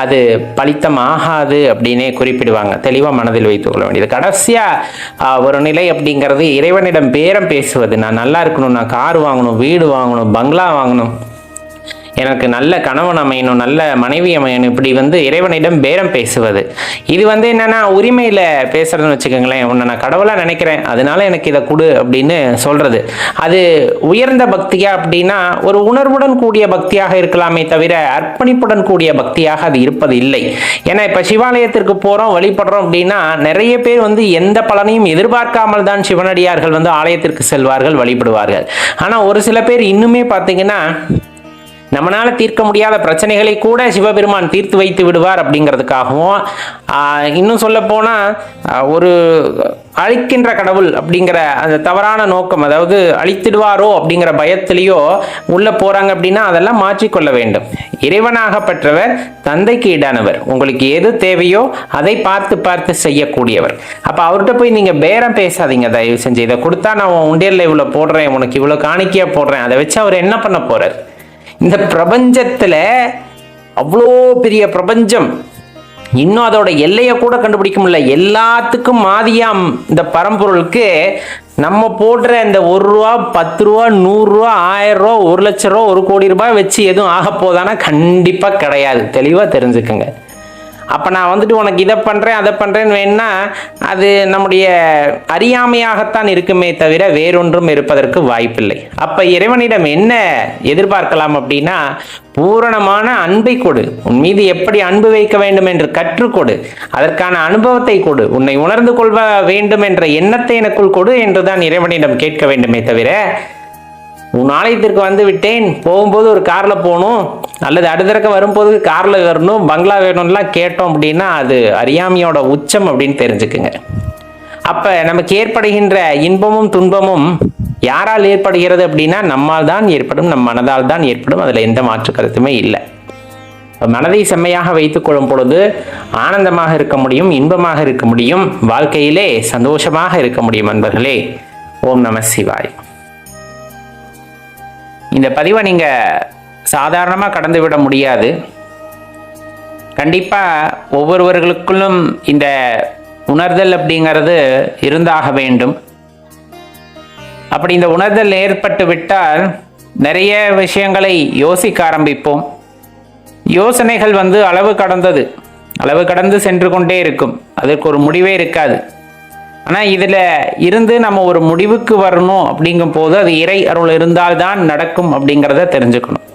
அது பலித்தம் ஆகாது அப்படின்னே குறிப்பிடுவாங்க. தெளிவாக மனதில் வைத்துக் கொள்ள வேண்டியது. கடைசியா ஒரு நிலை அப்படிங்கிறது இறைவனிடம் பேரம் பேசுவது. நான் நல்லா இருக்கணும், நான் கார் வாங்கணும், வீடு வாங்கணும், பங்களா வாங்கணும், எனக்கு நல்ல கணவன் அமையணும், நல்ல மனைவி அமையணும், இப்படி வந்து இறைவனிடம் பேரம் பேசுவது. இது வந்து என்னன்னா உரிமையில பேசுறதுன்னு வச்சுக்கோங்களேன். உன்னை நான் கடவுளா நினைக்கிறேன், அதனால எனக்கு இதை கொடு அப்படின்னு சொல்றது. அது உயர்ந்த பக்தியா அப்படின்னா ஒரு உணர்வுடன் கூடிய பக்தியாக இருக்கலாமே தவிர அர்ப்பணிப்புடன் கூடிய பக்தியாக அது இருப்பது இல்லை. ஏன்னா இப்ப சிவாலயத்திற்கு போறோம், வழிபடுறோம் அப்படின்னா நிறைய பேர் வந்து எந்த பலனையும் எதிர்பார்க்காமல் தான் சிவனடியார்கள் வந்து ஆலயத்திற்கு செல்வார்கள், வழிபடுவார்கள். ஆனா ஒரு சில பேர் இன்னுமே பார்த்தீங்கன்னா நம்மளால தீர்க்க முடியாத பிரச்சனைகளை கூட சிவபெருமான் தீர்த்து வைத்து விடுவார் அப்படிங்கிறதுக்காகவும், இன்னும் சொல்ல போனா ஒரு அழிக்கின்ற கடவுள் அப்படிங்கிற அந்த தவறான நோக்கம், அதாவது அழித்திடுவாரோ அப்படிங்கிற பயத்திலேயோ உள்ள போறாங்க அப்படின்னா அதெல்லாம் மாற்றிக்கொள்ள வேண்டும். இறைவனாக பெற்றவர் தந்தைக்கு ஈடானவர். உங்களுக்கு எது தேவையோ அதை பார்த்து பார்த்து செய்யக்கூடியவர். அப்ப அவர்கிட்ட போய் நீங்க பேரம் பேசாதீங்க. தயவு செஞ்சு இதை கொடுத்தா நான் உண்டியல்ல இவ்வளவு போடுறேன், உனக்கு இவ்வளவு காணிக்கையா போடுறேன், அதை வச்சு அவர் என்ன பண்ண போறார்? இந்த பிரபஞ்சத்துல அவ்வளோ பெரிய பிரபஞ்சம், இன்னும் அதோட எல்லையை கூட கண்டுபிடிக்க முடியல. எல்லாத்துக்கும் மாதியாம் இந்த பரம்பொருளுக்கு நம்ம போடுற இந்த 1 ரூபா, 10 ரூபா, 100 ரூபா, 1000 ரூபா, 1 லட்சம் ரூபா, 1 கோடி ரூபாய் வச்சு எதுவும் ஆக போதானா? கண்டிப்பா கிடையாது. தெளிவா தெரிஞ்சுக்கங்க. அப்ப நான் வந்துட்டு உனக்கு இதை பண்றேன் அதை பண்றேன்னு வேணா அது நம்முடைய அறியாமையாகத்தான் இருக்குமே தவிர வேறொன்றும் இருப்பதற்கு வாய்ப்பில்லை. அப்ப இறைவனிடம் என்ன எதிர்பார்க்கலாம் அப்படின்னா பூரணமான அன்பை கொடு, உன் மீது எப்படி அன்பு வைக்க வேண்டும் என்று கற்றுக்கொடு, அதற்கான அனுபவத்தை கொடு, உன்னை உணர்ந்து கொள்வ வேண்டும் என்ற எண்ணத்தை எனக்குள் கொடு என்றுதான் இறைவனிடம் கேட்க வேண்டுமே தவிர உன் ஆலயத்திற்கு வந்து விட்டேன், போகும்போது ஒரு கார்ல போகணும் அல்லது அடுத்தக்க வரும்போது கார்ல வரணும், பங்களா வேணும்லாம் கேட்டோம் அப்படின்னா அது அறியாமையோட உச்சம் அப்படின்னு தெரிஞ்சுக்குங்க. அப்ப நமக்கு ஏற்படுகின்ற இன்பமும் துன்பமும் யாரால் ஏற்படுகிறது அப்படின்னா நம்மால் தான் ஏற்படும், நம் மனதால் தான் ஏற்படும். அதுல எந்த மாற்று கருத்துமே இல்லை. மனதை செம்மையாக வைத்துக் கொள்ளும் பொழுது ஆனந்தமாக இருக்க முடியும், இன்பமாக இருக்க முடியும், வாழ்க்கையிலே சந்தோஷமாக இருக்க முடியும். நண்பர்களே, ஓம் நம சிவாய். இந்த பதிவை நீங்க சாதாரணமாக கடந்து விட முடியாது. கண்டிப்பா ஒவ்வொருவர்களுக்குள்ளும் இந்த உணர்தல் அப்படிங்கிறது இருந்தாக வேண்டும். அப்படி இந்த உணர்தல் ஏற்பட்டு விட்டால் நிறைய விஷயங்களை யோசிக்க ஆரம்பிப்போம். யோசனைகள் வந்து அளவு கடந்து சென்று கொண்டே இருக்கும். அதற்கு ஒரு முடிவே இருக்காது. ஆனால் இதில் இருந்து நம்ம ஒரு முடிவுக்கு வரணும் அப்படிங்கும் போது அது இறை அருள் இருந்தால்தான் நடக்கும் அப்படிங்கிறத தெரிஞ்சுக்கணும்.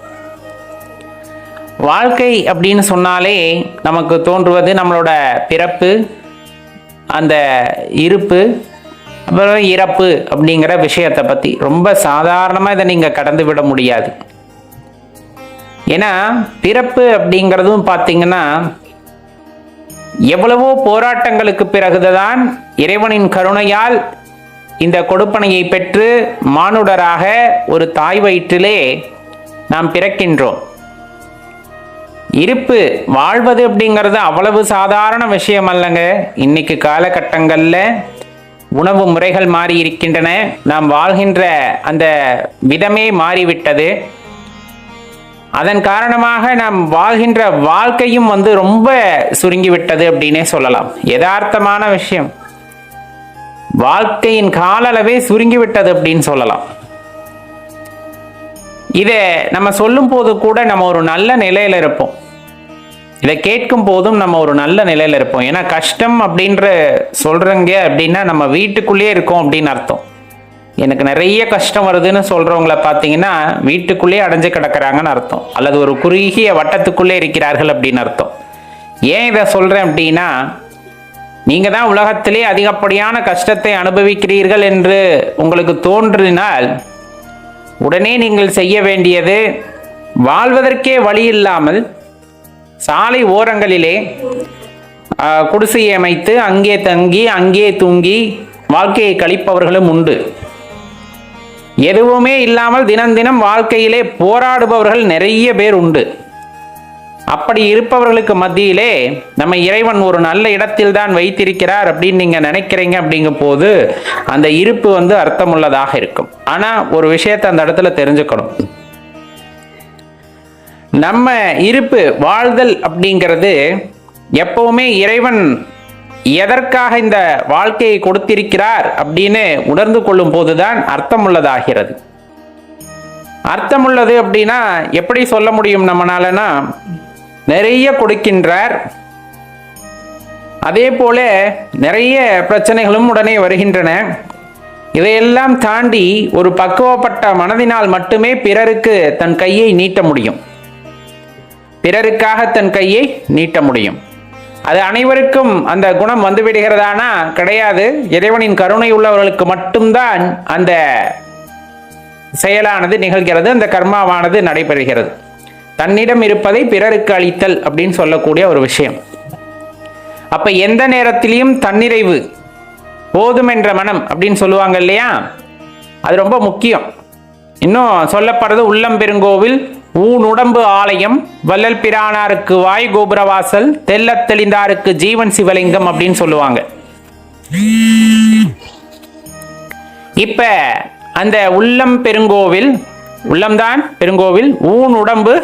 வாழ்க்கை அப்படின்னு சொன்னாலே நமக்கு தோன்றுவது நம்மளோட பிறப்பு, அந்த இருப்பு, அப்புறம் இறப்பு அப்படிங்கிற விஷயத்தை பற்றி. ரொம்ப சாதாரணமாக இதை நீங்கள் கடந்து விட முடியாது. ஏன்னா பிறப்பு அப்படிங்கிறதும் பார்த்தீங்கன்னா எவ்வளவோ போராட்டங்களுக்கு பிறகுதான் இறைவனின் கருணையால் இந்த கொடுப்பனையை பெற்று மானுடராக ஒரு தாய் வயிற்றிலே நாம் பிறக்கின்றோம். இருப்பு வாழ்வது அப்படிங்கிறது அவ்வளவு சாதாரண விஷயம் அல்லங்க. இன்னைக்கு காலகட்டங்களில் உணவு முறைகள் மாறி இருக்கின்றன, நாம் வாழ்கின்ற அந்த விதமே மாறிவிட்டது. அதன் காரணமாக நாம் வாழ்கின்ற வாழ்க்கையும் வந்து ரொம்ப சுருங்கிவிட்டது அப்படின்னே சொல்லலாம். யதார்த்தமான விஷயம், வாழ்க்கையின் கால அளவே சுருங்கிவிட்டது அப்படின்னு சொல்லலாம். இதை நம்ம சொல்லும் போது கூட நம்ம ஒரு நல்ல நிலையில இருப்போம். இதை கேட்கும் போதும் நம்ம ஒரு நல்ல நிலையில இருப்போம். ஏன்னா கஷ்டம் அப்படின்ற சொல்றீங்க அப்படின்னா நம்ம வீட்டுக்குள்ளேயே இருக்கோம் அப்படின்னு அர்த்தம். எனக்கு நிறைய கஷ்டம் வருதுன்னு சொல்றவங்கள பார்த்தீங்கன்னா வீட்டுக்குள்ளேயே அடைஞ்சு கிடக்கிறாங்கன்னு அர்த்தம், அல்லது ஒரு குறுகிய வட்டத்துக்குள்ளே இருக்கிறார்கள் அப்படின்னு அர்த்தம். ஏன் இதை சொல்றேன் அப்படின்னா நீங்க தான் உலகத்திலே அதிகப்படியான கஷ்டத்தை அனுபவிக்கிறீர்கள் என்று உங்களுக்கு தோன்றினால் உடனே நீங்கள் செய்ய வேண்டியது வாழ்வதற்கே வழி இல்லாமல் சாலை ஓரங்களிலே குடிசையை அமைத்து அங்கே தங்கி அங்கே தூங்கி வாழ்க்கையை கழிப்பவர்களும் உண்டு. எதுவுமே இல்லாமல் தினம் தினம் வாழ்க்கையிலே போராடுபவர்கள் நிறைய பேர் உண்டு. அப்படி இருப்பவர்களுக்கு மத்தியிலே நம்ம இறைவன் ஒரு நல்ல இடத்தில் தான் வைத்திருக்கிறார் அப்படின்னு நீங்க நினைக்கிறீங்க. அப்படிங்கும் போது அந்த இருப்பு அர்த்தமுள்ளதாக இருக்கும். ஆனா ஒரு விஷயத்தை அந்த இடத்துல தெரிஞ்சுக்கணும். நம்ம இருப்பு வாழ்தல் அப்படிங்கிறது எப்பவுமே இறைவன் எதற்காக இந்த வாழ்க்கையை கொடுத்திருக்கிறார் அப்படின்னு உணர்ந்து கொள்ளும் போதுதான் அர்த்தமுள்ளதாகிறது. அர்த்தமுள்ளது அப்படின்னா எப்படி சொல்ல முடியும் நம்மளாலனா, நிறைய கொடுக்கின்றார், அதே போல நிறைய பிரச்சனைகளும் உடனே வருகின்றன. இதையெல்லாம் தாண்டி ஒரு பக்குவப்பட்ட மனதினால் மட்டுமே பிறருக்கு தன் கையை நீட்ட முடியும், பிறருக்காக தன் கையை நீட்ட முடியும். அது அனைவருக்கும் அந்த குணம் வந்துவிடுகிறதானா? கிடையாது. இறைவனின் கருணை உள்ளவர்களுக்கு மட்டும்தான் அந்த செயலானது நிகழ்கிறது, அந்த கர்மாவானது நடைபெறுகிறது. தன்னிடம் இருப்பதை பிறருக்கு அளித்தல் அப்படின்னு சொல்லக்கூடிய ஒரு விஷயம். அப்ப எந்த நேரத்திலையும் தன்னிறைவு, போதும் என்ற மனம் அப்படின்னு சொல்லுவாங்க இல்லையா, அது ரொம்ப முக்கியம். இன்னும் சொல்லப்படுறது உள்ளம் பெருங்கோவில் ஊன் உடம்பு ஆலயம் வள்ளல் பிரானாருக்கு வாய் கோபுரவாசல் தெல்ல தெளிந்தாருக்கு ஜீவன் சிவலிங்கம் அப்படின்னு சொல்லுவாங்க. இப்ப அந்த உள்ளம் பெருங்கோவில், உள்ளம்தான் பெருங்கோவில், ஊன் உடம்பு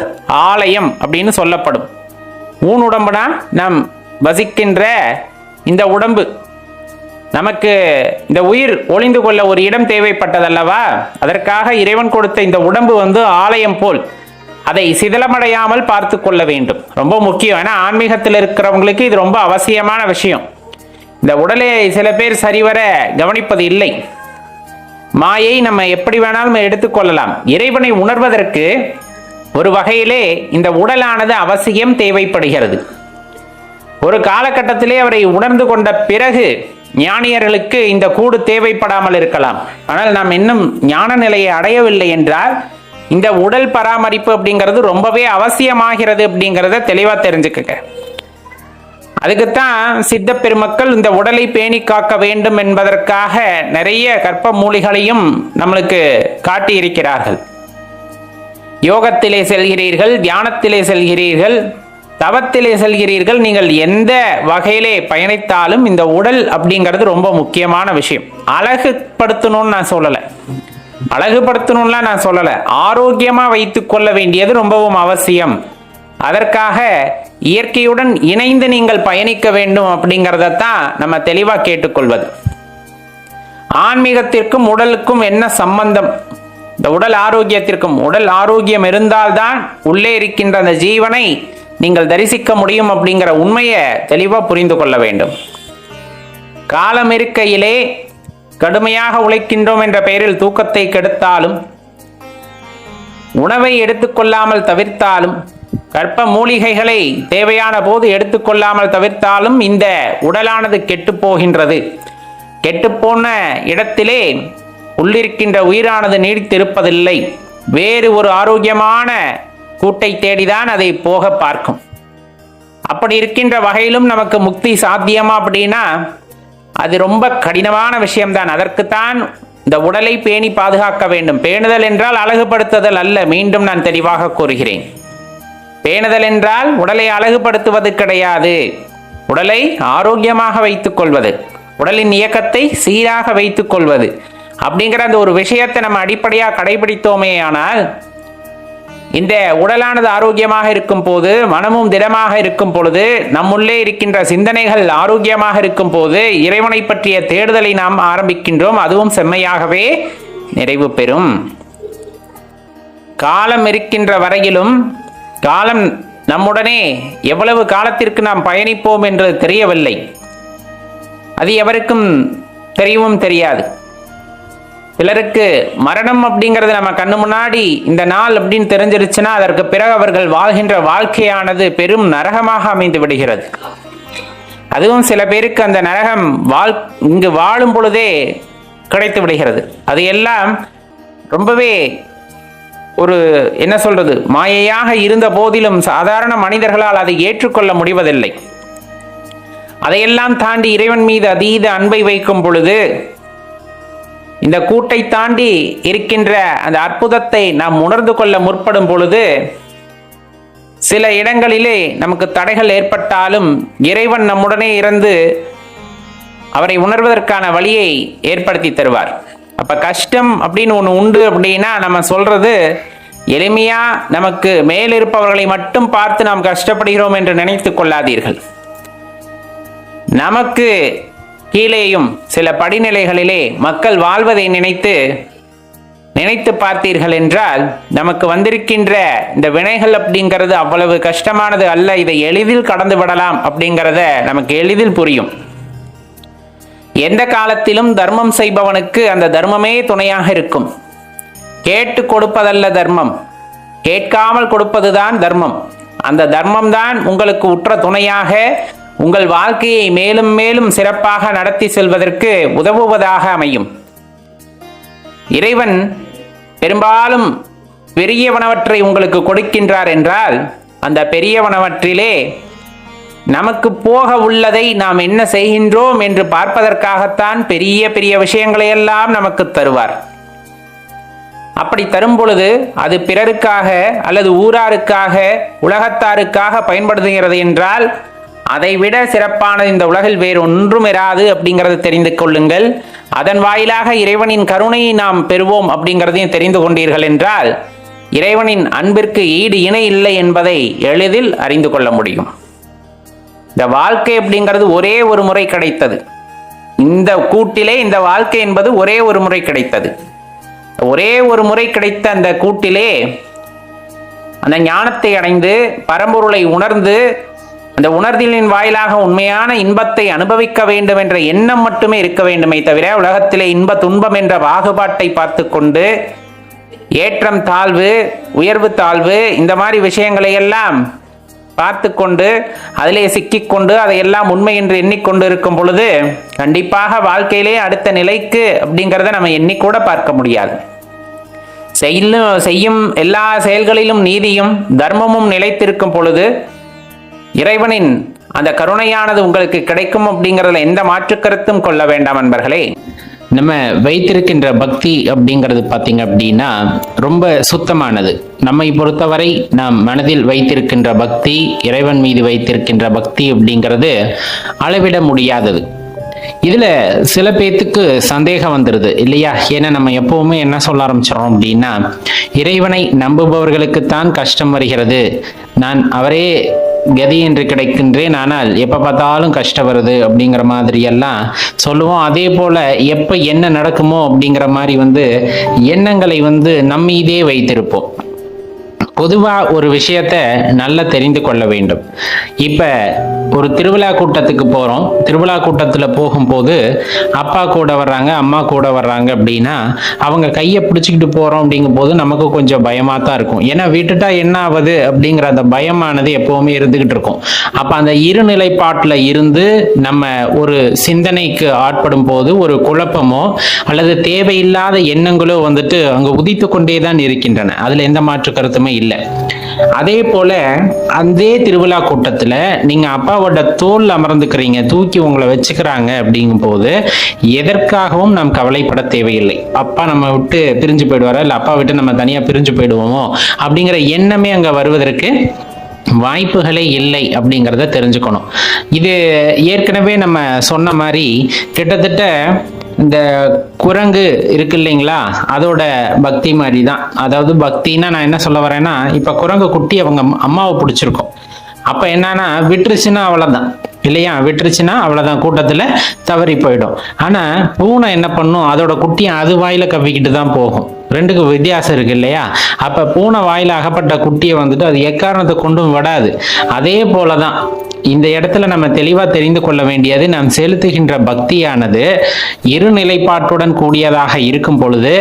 ஆலயம் அப்படின்னு சொல்லப்படும். ஊன் உடம்புனா நாம் வசிக்கின்ற இந்த உடம்பு, நமக்கு இந்த உயிர் ஒளிந்து கொள்ள ஒரு இடம் தேவைப்பட்டதல்லவா, அதற்காக இறைவன் கொடுத்த இந்த உடம்பு ஆலயம் போல் அதை சிதலமடையாமல் பார்த்து கொள்ள வேண்டும். ரொம்ப முக்கியம். ஏன்னா ஆன்மீகத்தில் இருக்கிறவங்களுக்கு இது ரொம்ப அவசியமான விஷயம். இந்த உடலை சில பேர் சரிவர கவனிப்பது இல்லை. மாயை நம்ம எப்படி வேணாலும் எடுத்துக்கொள்ளலாம். இறைவனை உணர்வதற்கு ஒரு வகையிலே இந்த உடலானது அவசியம் தேவைப்படுகிறது. ஒரு காலகட்டத்திலே அவரை உணர்ந்து கொண்ட பிறகு ஞானியர்களுக்கு இந்த கூடு தேவைப்படாமல் இருக்கலாம். ஆனால் நாம் இன்னும் ஞான நிலையை அடையவில்லை என்றால் இந்த உடல் பராமரிப்பு அப்படிங்கிறது ரொம்பவே அவசியமாகிறது அப்படிங்கிறத தெளிவா தெரிஞ்சுக்கங்க. அதுக்குத்தான் சித்த பெருமக்கள் இந்த உடலை பேணி காக்க வேண்டும் என்பதற்காக நிறைய கற்ப மூலிகளையும் நம்மளுக்கு காட்டி இருக்கிறார்கள். யோகத்திலே செல்கிறீர்கள், தியானத்திலே செல்கிறீர்கள், தவத்திலே செல்கிறீர்கள், நீங்கள் எந்த வகையிலே பயணித்தாலும் இந்த உடல் அப்படிங்கிறது ரொம்ப முக்கியமான விஷயம். அழகுபடுத்தணும்னு நான் சொல்லலை, அழகுபடுத்தணும்லாம் நான் சொல்லலை, ஆரோக்கியமா வைத்துக் கொள்ள வேண்டியது ரொம்பவும் அவசியம். அதற்காக இயற்கையுடன் இணைந்து நீங்கள் பயணிக்க வேண்டும் அப்படிங்கிறதான் நம்ம தெளிவா கேட்டுக்கொள்வது. ஆன்மீகத்திற்கும் உடலுக்கும் என்ன சம்பந்தம்? இந்த உடல் ஆரோக்கியத்திற்கும், உடல் ஆரோக்கியம் இருந்தால்தான் உள்ளே இருக்கின்ற அந்த ஜீவனை நீங்கள் தரிசிக்க முடியும் அப்படிங்கிற உண்மையை தெளிவா புரிந்து கொள்ள வேண்டும். காலம் இருக்கையிலே கடுமையாக உழைக்கின்றோம் என்ற பெயரில் தூக்கத்தை கெடுத்தாலும், உணவை எடுத்துக்கொள்ளாமல் தவிர்த்தாலும், கற்ப மூலிகைகளை தேவையான போது எடுத்துக்கொள்ளாமல் தவிர்த்தாலும் இந்த உடலானது கெட்டு போகின்றது. கெட்டுப்போன இடத்திலே உள்ளிருக்கின்ற உயிரானது நீடித்திருப்பதில்லை. வேறு ஒரு ஆரோக்கியமான கூட்டை தேடிதான் அதை போக பார்க்கும். அப்படி இருக்கின்ற வகையிலும் நமக்கு முக்தி சாத்தியமா அப்படின்னா அது ரொம்ப கடினமான விஷயம்தான். அதற்குத்தான் இந்த உடலை பேணி பாதுகாக்க வேண்டும். பேணுதல் என்றால் அழகுபடுத்துதல் அல்ல, மீண்டும் நான் தெளிவாக கூறுகிறேன். பேணுதல் என்றால் உடலை அழகுபடுத்துவது கிடையாது, உடலை ஆரோக்கியமாக வைத்துக் கொள்வது, உடலின் இயக்கத்தை சீராக வைத்துக் கொள்வது அப்படிங்கிற அந்த ஒரு விஷயத்தை நம்ம அடிப்படையாக கடைபிடித்தோமே ஆனால் இந்த உடலானது ஆரோக்கியமாக இருக்கும் போது, மனமும் திடமாக இருக்கும் பொழுது, நம்முள்ளே இருக்கின்ற சிந்தனைகள் ஆரோக்கியமாக இருக்கும் போது இறைவனை பற்றிய தேடுதலை நாம் ஆரம்பிக்கின்றோம். அதுவும் செம்மையாகவே நிறைவு பெறும். காலம் இருக்கின்ற வரையிலும், காலம் நம்முடனே எவ்வளவு காலத்திற்கு நாம் பயணிப்போம் என்று தெரியவில்லை. அது எவருக்கும் தெரியவும் தெரியாது. சிலருக்கு மரணம் அப்படிங்கிறது நம்ம கண்ணு முன்னாடி இந்த நாள் அப்படின்னு தெரிஞ்சிருச்சுன்னா அதற்கு பிறகு அவர்கள் வாழ்கின்ற வாழ்க்கையானது பெரும் நரகமாக அமைந்து விடுகிறது. அதுவும் சில பேருக்கு அந்த நரகம் இங்கு வாழும் பொழுதே கிடைத்து விடுகிறது. அது எல்லாம் ரொம்பவே ஒரு என்ன சொல்றது மாயையாக இருந்த போதிலும் சாதாரண மனிதர்களால் அதை ஏற்றுக்கொள்ள முடிவதில்லை. அதையெல்லாம் தாண்டி இறைவன் மீது அதீத அன்பை வைக்கும் பொழுது இந்த கூட்டை தாண்டி இருக்கின்ற அந்த அற்புதத்தை நாம் உணர்ந்து கொள்ள முற்படும் பொழுது சில இடங்களிலே நமக்கு தடைகள் ஏற்பட்டாலும் இறைவன் நம்முடனே இருந்து அவரை உணர்வதற்கான வழியை ஏற்படுத்தி தருவார். அப்ப கஷ்டம் அப்படின்னு ஒன்று உண்டு அப்படின்னா நம்ம சொல்றது எளிமையா நமக்கு மேலிருப்பவர்களை மட்டும் பார்த்து நாம் கஷ்டப்படுகிறோம் என்று நினைத்து கொள்ளாதீர்கள். நமக்கு கீழேயும் சில படிநிலைகளிலே மக்கள் வாழ்வதை நினைத்து பார்த்தீர்கள் என்றால் நமக்கு வந்திருக்கின்ற இந்த வினைகள் அப்படிங்கிறது அவ்வளவு கஷ்டமானது அல்ல. இதை எளிதில் கடந்து விடலாம் அப்படிங்கிறத நமக்கு எளிதில் புரியும். எந்த காலத்திலும் தர்மம் செய்பவனுக்கு அந்த தர்மமே துணையாக இருக்கும். கேட்டு கொடுப்பதல்ல தர்மம், கேட்காமல் கொடுப்பதுதான் தர்மம். அந்த தர்மம் தான் உங்களுக்கு உற்ற துணையாக உங்கள் வாழ்க்கையை மேலும் மேலும் சிறப்பாக நடத்தி செல்வதற்கு உதவுவதாக அமையும். இறைவன் பெரும்பாலும் பெரியவனவற்றை உங்களுக்கு கொடுக்கின்றார் என்றால் அந்த பெரியவனவற்றிலே நமக்கு போக உள்ளதை நாம் என்ன செய்கின்றோம் என்று பார்ப்பதற்காகத்தான் பெரிய பெரிய விஷயங்களை எல்லாம் நமக்கு தருவார். அப்படி தரும் பொழுது அது பிறருக்காக அல்லது ஊராருக்காக உலகத்தாருக்காக பயன்படுத்துகிறது என்றால் அதைவிட சிறப்பானது இந்த உலகில் வேறு ஒன்றும் இராது அப்படிங்கிறது தெரிந்து கொள்ளுங்கள். அதன் வாயிலாக இறைவனின் கருணையை நாம் பெறுவோம் அப்படிங்கிறதையும் தெரிந்து கொண்டீர்கள் என்றால் இறைவனின் அன்பிற்கு ஈடு இணை இல்லை என்பதை எளிதில் அறிந்து கொள்ள முடியும். இந்த வாழ்க்கை அப்படிங்கிறது ஒரே ஒரு முறை கிடைத்தது. இந்த கூட்டிலே இந்த வாழ்க்கை என்பது ஒரே ஒரு முறை கிடைத்தது. ஒரே ஒரு முறை கிடைத்த அந்த கூட்டிலே அந்த ஞானத்தை அடைந்து பரம்பொருளை உணர்ந்து அந்த உணர்தலின் வாயிலாக உண்மையான இன்பத்தை அனுபவிக்க வேண்டும் என்ற எண்ணம் மட்டுமே இருக்க வேண்டுமே தவிர உலகத்திலே இன்ப துன்பம் என்ற பாகுபாட்டை பார்த்து கொண்டு ஏற்றம் தாழ்வு உயர்வு தாழ்வு இந்த மாதிரி விஷயங்களை எல்லாம் பார்த்து கொண்டு அதிலே சிக்கிக்கொண்டு அதையெல்லாம் உண்மை என்று எண்ணிக்கொண்டு இருக்கும் பொழுது கண்டிப்பாக வாழ்க்கையிலே அடுத்த நிலைக்கு அப்படிங்கிறத நம்ம எண்ணிக்கூட பார்க்க முடியாது. செய்யும் எல்லா செயல்களிலும் நீதியும் தர்மமும் நிலைத்திருக்கும் பொழுது இறைவனின் அந்த கருணையானது உங்களுக்கு கிடைக்கும் அப்படிங்கிறதுல எந்த மாற்று கருத்தும் கொள்ள வேண்டாம் நண்பர்களே. நம்ம வைத்திருக்கின்ற பக்தி அப்படிங்கிறது பார்த்தீங்க அப்படின்னா ரொம்ப சுத்தமானது. நம்மை பொறுத்தவரை நாம் மனதில் வைத்திருக்கின்ற பக்தி, இறைவன் மீது வைத்திருக்கின்ற பக்தி அப்படிங்கிறது அளவிட முடியாதது. இதுல சில பேத்துக்கு சந்தேகம் வந்துடுது இல்லையா? ஏன்னா நம்ம எப்பவுமே என்ன சொல்ல ஆரம்பிச்சிடறோம் அப்படின்னா இறைவனை நம்புபவர்களுக்குத்தான் கஷ்டம் வருகிறது, நான் அவரே கதி என்று கிடைக்கின்றேன், ஆனால் எப்ப பார்த்தாலும் கஷ்டம் வருது அப்படிங்கிற மாதிரி எல்லாம் சொல்லுவோம். அதே போல எப்ப என்ன நடக்குமோ அப்படிங்கிற மாதிரி எண்ணங்களை நம்மீதே வைத்திருப்போம். பொதுவா ஒரு விஷயத்த நல்லா தெரிந்து கொள்ள வேண்டும். இப்ப ஒரு திருவிழா கூட்டத்துக்கு போறோம். திருவிழா கூட்டத்துல போகும்போது அப்பா கூட வர்றாங்க, அம்மா கூட வர்றாங்க அப்படின்னா அவங்க கையை பிடிச்சிக்கிட்டு போறோம் அப்படிங்கும் போது நமக்கு கொஞ்சம் பயமா தான் இருக்கும். ஏன்னா விட்டுட்டா என்ன ஆகுது அப்படிங்கிற அந்த பயமானது எப்பவுமே இருந்துகிட்டு இருக்கும். அப்ப அந்த இருநிலைப்பாட்டுல இருந்து நம்ம ஒரு சிந்தனைக்கு ஆட்படும் போது ஒரு குழப்பமோ அல்லது தேவையில்லாத எண்ணங்களோ அங்க உதித்து கொண்டே தான் இருக்கின்றன. அதுல எந்த மாற்று கருத்துமே இல்லை. அதே போல அதே திருவிழா கூட்டத்துல நீங்க அப்பாவோட தோல் அமர்ந்துக்கிறீங்க, தூக்கி உங்களை வச்சுக்கிறாங்க அப்படிங்கும் போது எதற்காகவும் நாம் கவலைப்பட தேவையில்லை. அப்பா நம்ம விட்டு பிரிஞ்சு போயிடுவாரா இல்ல அப்பா விட்டு நம்ம தனியா பிரிஞ்சு போயிடுவோமோ அப்படிங்கிற எண்ணமே அங்க வருவதற்கு வாய்ப்புகளே இல்லை அப்படிங்கிறத தெரிஞ்சுக்கணும். இது ஏற்கனவே நம்ம சொன்ன மாதிரி கிட்டத்தட்ட இந்த குரங்கு இருக்கு இல்லைங்களா, அதோட பக்தி மாதிரி தான். அதாவது பக்தின்னா நான் என்ன சொல்ல வரேன்னா, இப்ப குரங்கு குட்டி அவங்க அம்மாவை பிடிச்சிருக்கோம். அப்ப என்னன்னா விட்டுருச்சுன்னா அவ்வளவுதான் இல்லையா, விட்டுருச்சுன்னா அவ்வளவுதான், கூட்டத்துல தவறி போயிடும். ஆனா பூனை என்ன பண்ணும், அதோட குட்டியை அது வாயில கவ்விக்கிட்டு தான் போகும். ரெண்டுக்கு வித்தியாசம் இருக்கு இல்லையா? அப்ப பூனை வாயில அகப்பட்ட குட்டியை அது எக்காரணத்தை கொண்டும் விடாது. அதே போலதான் இந்த இடத்துல நம்ம தெளிவா தெரிந்து கொள்ள வேண்டியது, நாம் செலுத்துகின்ற பக்தியானது இருநிலைப்பாட்டுடன் கூடியதாக இருக்கும் பொழுது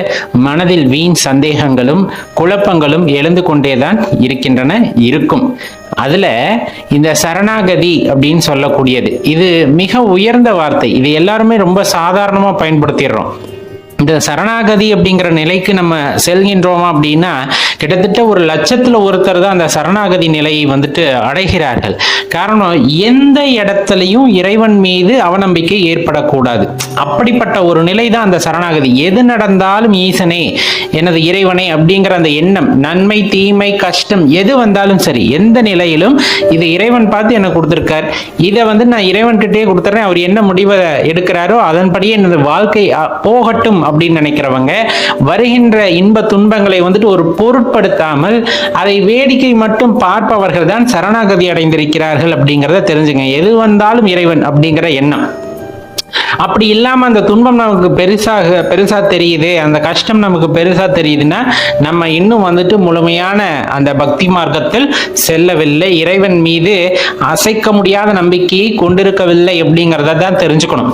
மனதில் வீண் சந்தேகங்களும் குழப்பங்களும் எழுந்து கொண்டேதான் இருக்கும். அதுல இந்த சரணாகதி அப்படின்னு சொல்லக்கூடியது இது மிக உயர்ந்த வார்த்தை. இது எல்லாருமே ரொம்ப சாதாரணமா பயன்படுத்திடுறோம். இந்த சரணாகதி அப்படிங்கிற நிலைக்கு நம்ம செல்கின்றோமா அப்படின்னா கிட்டத்தட்ட 1,00,000 ஒருத்தர் தான் அந்த சரணாகதி நிலையை வந்துட்டு அடைகிறார்கள். காரணம், எந்த இடத்துலையும் இறைவன் மீது அவநம்பிக்கை ஏற்படக்கூடாது. அப்படிப்பட்ட ஒரு நிலை தான் அந்த சரணாகதி. எது நடந்தாலும் ஈசனே, எனது இறைவனே அப்படிங்கிற அந்த எண்ணம், நன்மை தீமை கஷ்டம் எது வந்தாலும் சரி, எந்த நிலையிலும் இது இறைவன் பார்த்து எனக்கு கொடுத்துருக்கார், இதை நான் இறைவன்கிட்டே கொடுத்துறேன், அவர் என்ன முடிவை எடுக்கிறாரோ அதன்படியே எனது வாழ்க்கை போகட்டும் அப்படின்னு நினைக்கிறவங்க வருகின்ற இன்ப துன்பங்களை ஒரு பொருட்படுத்தாமல் அதை வேடிக்கை மட்டும் பார்ப்பவர்கள் தான் சரணாகதி அடைந்திருக்கிறார்கள் அப்படிங்கிறத தெரிஞ்சுங்க. எது வந்தாலும் இறைவன் அப்படிங்கிற எண்ணம். அப்படி இல்லாம அந்த துன்பம் நமக்கு பெருசா தெரியுது, அந்த கஷ்டம் நமக்கு பெருசா தெரியுதுன்னா நம்ம இன்னும் முழுமையான அந்த பக்தி மார்க்கத்தில் செல்லவில்லை, இறைவன் மீது அசைக்க முடியாத நம்பிக்கையை கொண்டிருக்கவில்லை அப்படிங்கிறத தான் தெரிஞ்சுக்கணும்.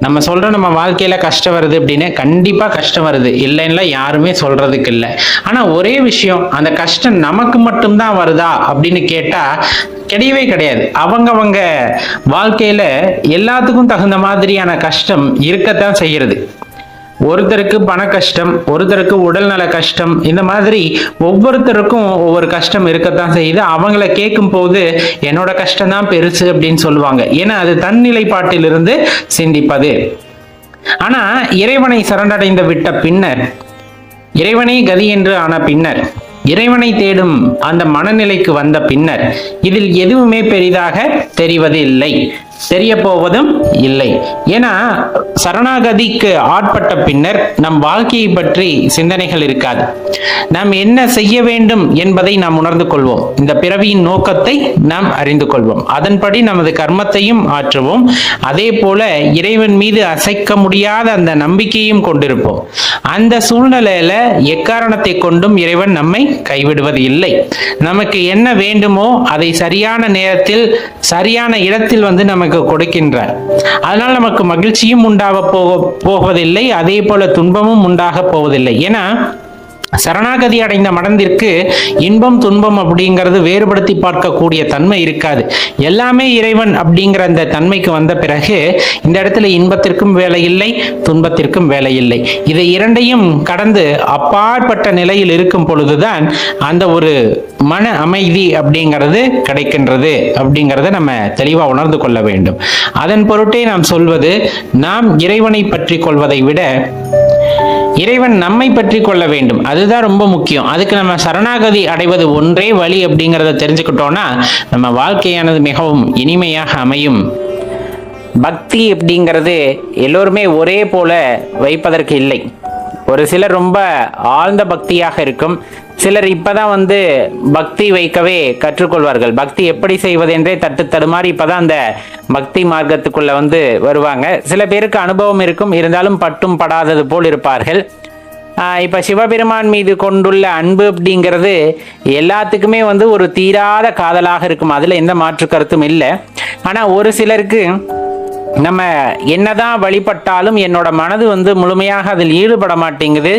நம்ம சொல்றோம் நம்ம வாழ்க்கையில கஷ்டம் வருது அப்படின்னு, கண்டிப்பா கஷ்டம் வருது, இல்லைன்னா யாருமே சொல்றதுக்கு இல்லை. ஆனா ஒரே விஷயம், அந்த கஷ்டம் நமக்கு மட்டும்தான் வருதா அப்படின்னு கேட்டா கிடையவே கிடையாது. அவங்க வாழ்க்கையில எல்லாத்துக்கும் தகுந்த மாதிரியான கஷ்டம் இருக்கத்தான் செய்யறது. ஒருத்தருக்கு பண கஷ்டம், ஒருத்தருக்கு உடல்நல கஷ்டம், இந்த மாதிரி ஒவ்வொருத்தருக்கும் ஒவ்வொரு கஷ்டம் இருக்கத்தான் செய்யுது. அவங்கள கேட்கும் போது என்னோட கஷ்டம் தான் பெருசு அப்படின்னு சொல்லுவாங்க. ஏன்னா அது தன்னிலைப்பாட்டிலிருந்து சிந்திப்பது. ஆனா இறைவனை சரணடைந்து விட்ட பின்னர், இறைவனே கதி என்று ஆன பின்னர், இறைவனை தேடும் அந்த மனநிலைக்கு வந்த பின்னர் இதில் எதுவுமே பெரிதாக தெரிவது இல்லை, தெரிய போவதும் இல்லை. ஏன்னா சரணாகதிக்கு ஆட்பட்ட பின்னர் நம் வாழ்க்கையை பற்றி சிந்தனைகள் இருக்காது. நாம் என்ன செய்ய வேண்டும் என்பதை நாம் உணர்ந்து கொள்வோம். இந்த பிறவியின் நோக்கத்தை நாம் அறிந்து கொள்வோம். அதன்படி நமது கர்மத்தையும் ஆற்றுவோம். அதே போல இறைவன் மீது அசைக்க முடியாத அந்த நம்பிக்கையும் கொண்டிருப்போம். அந்த சூழ்நிலையில எக்காரணத்தை கொண்டும் இறைவன் நம்மை கைவிடுவது இல்லை. நமக்கு என்ன வேண்டுமோ அதை சரியான நேரத்தில் சரியான இடத்தில் நமக்கு கொடுக்கின்றார். அதனால் நமக்கு மகிழ்ச்சியும் உண்டாக போவதில்லை, அதே போல துன்பமும் உண்டாக போவதில்லை. ஏன்னா சரணாகதி அடைந்த மனதிற்கு இன்பம் துன்பம் அப்படிங்கிறது வேறுபடுத்தி பார்க்கக்கூடிய தன்மை இருக்காது. எல்லாமே இறைவன் அப்படிங்கிற அந்த தன்மைக்கு வந்த பிறகு இந்த இடத்துல இன்பத்திற்கும் வேலை இல்லை, துன்பத்திற்கும் வேலை இல்லை. இதை இரண்டையும் கடந்து அப்பாற்பட்ட நிலையில் இருக்கும் பொழுதுதான் அந்த ஒரு மன அமைதி அப்படிங்கிறது கிடைக்கின்றது அப்படிங்கிறத நம்ம தெளிவா உணர்ந்து கொள்ள வேண்டும். அதன் பொருட்டே நாம் சொல்வது, நாம் இறைவனை பற்றி கொள்வதை விட இறைவன் நம்மை பற்றி கொள்ள வேண்டும். அதுதான் ரொம்ப முக்கியம். அதுக்கு நம்ம சரணாகதி அடைவது ஒன்றே வழி அப்படிங்கிறத தெரிஞ்சுக்கிட்டோம்னா நம்ம வாழ்க்கையானது மிகவும் இனிமையாக அமையும். பக்தி அப்படிங்கிறது எல்லோருமே ஒரே போல வைப்பதற்கு இல்லை. ஒரு சிலர் ரொம்ப ஆழ்ந்த பக்தியாக இருக்கும், சிலர் இப்பதான் பக்தி வைக்கவே கற்றுக்கொள்வார்கள். பக்தி எப்படி செய்வது என்றே தடுமாறி இப்பதான் அந்த பக்தி மார்க்கத்துக்குள்ள வருவாங்க. சில பேருக்கு அனுபவம் இருக்கும், இருந்தாலும் பட்டும் படாதது போல் இருப்பார்கள். இப்ப சிவபெருமான் மீது கொண்டுள்ள அன்பு அப்படிங்கிறது எல்லாத்துக்குமே ஒரு தீராத காதலாக இருக்கும். அதுல எந்த மாற்று கருத்தும் இல்லை. ஆனா ஒரு சிலருக்கு நம்ம என்னதான் வழிபட்டாலும் என்னோட மனது முழுமையாக அதில் ஈடுபட மாட்டேங்குது,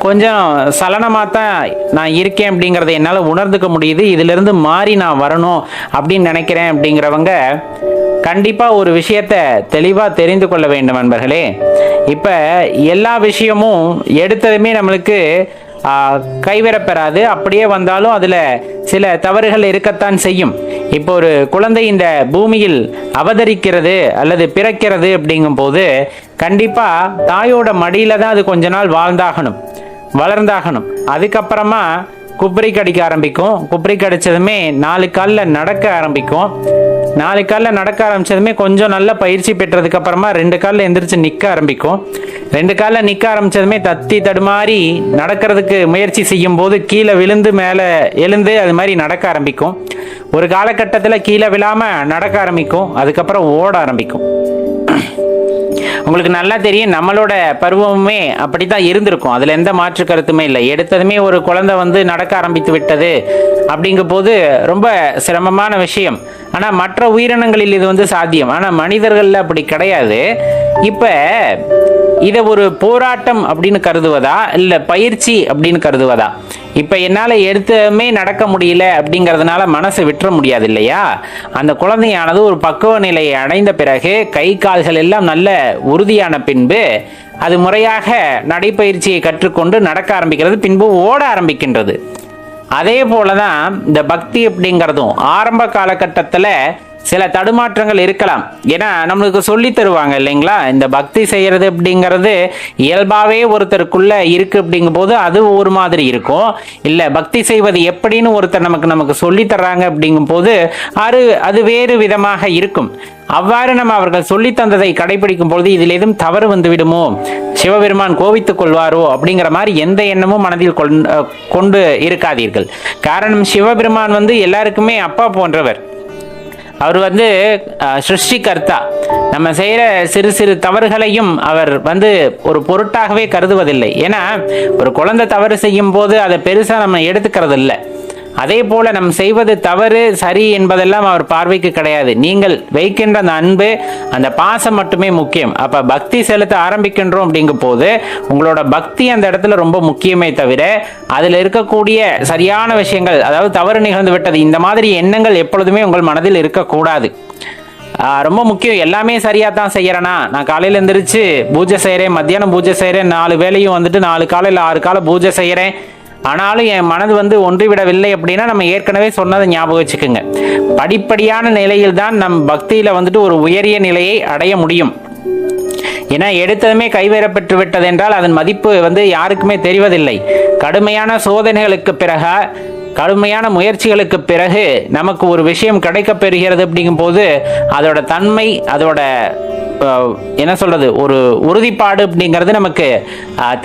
கொஞ்சம் சலனமாக தான் நான் இருக்கேன் அப்படிங்கிறத என்னால் உணர்ந்துக்க முடியுது, இதிலிருந்து மாறி நான் வரணும் அப்படின்னு நினைக்கிறேன் அப்படிங்கிறவங்க கண்டிப்பாக ஒரு விஷயத்தை தெளிவாக தெரிந்து கொள்ள வேண்டும் நண்பர்களே. இப்போ எல்லா விஷயமும் எடுத்ததுமே நம்மளுக்கு கைவரப்பெறாது. அப்படியே வந்தாலும் அதில் சில தவறுகள் இருக்கத்தான் செய்யும். இப்போ ஒரு குழந்தை இந்த பூமியில் அவதரிக்கிறது அல்லது பிறக்கிறது அப்படிங்கும் போது கண்டிப்பா தாயோட மடியில தான் அது கொஞ்ச நாள் வளர்ந்தாகணும். அதுக்கப்புறமா குப்பரி கடிக்க ஆரம்பிக்கும். குப்பரி கடிச்சதுமே 4 காலில் நடக்க ஆரம்பிக்கும். 4 காலில் நடக்க ஆரம்பிச்சதுமே கொஞ்சம் நல்ல பயிற்சி பெற்றதுக்கு அப்புறமா 2 காலில் எந்திரிச்சு நிற்க ஆரம்பிக்கும். 2 காலில் நிற்க ஆரம்பிச்சதுமே தத்தி தடுமாறி நடக்கிறதுக்கு முயற்சி செய்யும் போது கீழே விழுந்து மேலே எழுந்து அது மாதிரி நடக்க ஆரம்பிக்கும். ஒரு காலகட்டத்தில் கீழே விழாம நடக்க ஆரம்பிக்கும். அதுக்கப்புறம் ஓட ஆரம்பிக்கும். உங்களுக்கு நல்லா தெரியும், நம்மளோட பருவமுமே அப்படித்தான் இருந்திருக்கும். அதுல எந்த மாற்று கருத்துமே இல்லை. எடுத்ததுமே ஒரு குழந்தை நடக்க ஆரம்பித்து விட்டது அப்படிங்கும் போது ரொம்ப சிரமமான விஷயம். ஆனா மற்ற உயிரினங்களில் இது சாத்தியம். ஆனா மனிதர்கள்ல அப்படி கிடையாது. இப்ப இதை ஒரு போராட்டம் அப்படின்னு கருதுவதா இல்ல பயிற்சி அப்படின்னு கருதுவதா? இப்போ என்னால் எடுத்துமே நடக்க முடியல அப்படிங்கிறதுனால மனசை விட்டுற முடியாது இல்லையா? அந்த குழந்தையானது ஒரு பக்குவ நிலையை அடைந்த பிறகு கை கால்கள் எல்லாம் நல்ல உறுதியான பின்பு அது முறையாக நடைப்பயிற்சியை கற்றுக்கொண்டு நடக்க ஆரம்பிக்கிறது, பின்பு ஓட ஆரம்பிக்கின்றது. அதே போலதான் இந்த பக்தி அப்படிங்கிறதும் ஆரம்ப காலகட்டத்தில் சில தடுமாற்றங்கள் இருக்கலாம். ஏன்னா நம்மளுக்கு சொல்லி தருவாங்க இல்லைங்களா, இந்த பக்தி செய்யறது அப்படிங்கிறது இயல்பாகவே ஒருத்தருக்குள்ள இருக்கு அப்படிங்கும் போது அது ஒரு மாதிரி இருக்கும். இல்லை பக்தி செய்வது எப்படின்னு ஒருத்தர் நமக்கு சொல்லி தர்றாங்க அப்படிங்கும் போது அது வேறு விதமாக இருக்கும். அவ்வாறு நம்ம அவர்கள் சொல்லி தந்ததை கடைபிடிக்கும் பொழுது இதில் எதுவும் தவறு வந்து விடுமோ, சிவபெருமான் கோபித்துக் கொள்வாரோ அப்படிங்கிற மாதிரி எந்த எண்ணமும் மனதில் கொண்டு இருக்காதீர்கள். காரணம் சிவபெருமான் எல்லாருக்குமே அப்பா போன்றவர். அவர் சிருஷ்டிகர்த்தா. நம்ம செய்கிற சிறு சிறு தவறுகளையும் அவர் ஒரு பொருட்டாகவே கருதுவதில்லை. ஏன்னா ஒரு குழந்தை தவறு செய்யும் போது அதை பெருசாக நம்ம எடுத்துக்கிறது இல்லை. அதே போல நம் செய்வது தவறு சரி என்பதெல்லாம் அவர் பார்வைக்கு கிடையாது. நீங்கள் வைக்கின்ற அந்த அன்பு, அந்த பாசம் மட்டுமே முக்கியம். அப்ப பக்தி செலுத்த ஆரம்பிக்கின்றோம் அப்படிங்கும் போது உங்களோட பக்தி அந்த இடத்துல ரொம்ப முக்கியமே தவிர அதில் இருக்கக்கூடிய சரியான விஷயங்கள், அதாவது தவறு நிகழ்ந்து விட்டது, இந்த மாதிரி எண்ணங்கள் எப்பொழுதுமே உங்கள் மனதில் இருக்கக்கூடாது. ரொம்ப முக்கியம். எல்லாமே சரியா தான் செய்யறேனா, நான் காலையில எந்திரிச்சு பூஜை செய்யறேன், மத்தியானம் பூஜை செய்யறேன், 4 வேளையும் 4 காலையில் 6 கால பூஜை செய்யறேன், ஆனாலும் என் மனது ஒன்றிவிடவில்லை அப்படின்னா நம்ம ஏற்கனவே சொன்னதை ஞாபகம் வச்சுக்கோங்க. படிப்படியான நிலையில் தான் நம் பக்தியில ஒரு உயரிய நிலையை அடைய முடியும். ஏன்னா எடுத்ததுமே கைவேறப்பெற்று விட்டது என்றால் அதன் மதிப்பு யாருக்குமே தெரிவதில்லை. கடுமையான சோதனைகளுக்கு பிறகு, கடுமையான முயற்சிகளுக்கு பிறகு நமக்கு ஒரு விஷயம் கிடைக்க பெறுகிறது அப்படிங்கும் போது அதோட தன்மை, அதோட ஒரு உறுதிப்பாடு அப்படிங்கிறது நமக்கு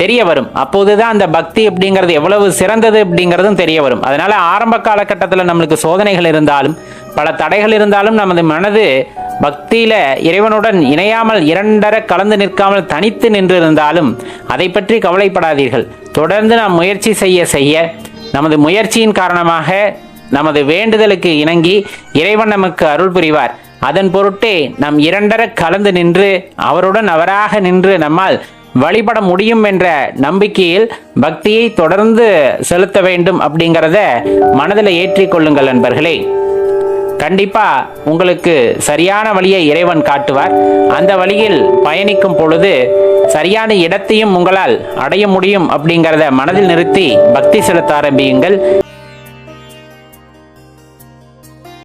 தெரிய வரும். அப்போதுதான் அந்த பக்தி அப்படிங்கிறது எவ்வளவு சிறந்தது அப்படிங்கிறதும் தெரிய வரும். அதனால ஆரம்ப காலகட்டத்தில் நம்மளுக்கு சோதனைகள் இருந்தாலும் பல தடைகள் இருந்தாலும் நமது மனது பக்தியில இறைவனுடன் இணையாமல் இரண்டர கலந்து நிற்காமல் தனித்து நின்று இருந்தாலும் அதை பற்றி கவலைப்படாதீர்கள். தொடர்ந்து நாம் முயற்சி செய்ய நமது முயற்சியின் காரணமாக நமது வேண்டுதலுக்கு இணங்கி இறைவன் நமக்கு அருள் புரிவார். அதன் பொருட்டே நாம் இரண்டர கலந்து நின்று அவருடன் அவராக நின்று நம்மால் வழிபட முடியும் என்ற நம்பிக்கையில் பக்தியை தொடர்ந்து செலுத்த வேண்டும் அப்படிங்கிறத மனதில் ஏற்றிக்கொள்ளுங்கள் நண்பர்களே. கண்டிப்பா உங்களுக்கு சரியான வழியை இறைவன் காட்டுவார். அந்த வழியில் பயணிக்கும் பொழுது சரியான இடத்தையும் உங்களால் அடைய முடியும் அப்படிங்கிறத மனதில் நிறுத்தி பக்தி செலுத்த ஆரம்பியுங்கள்.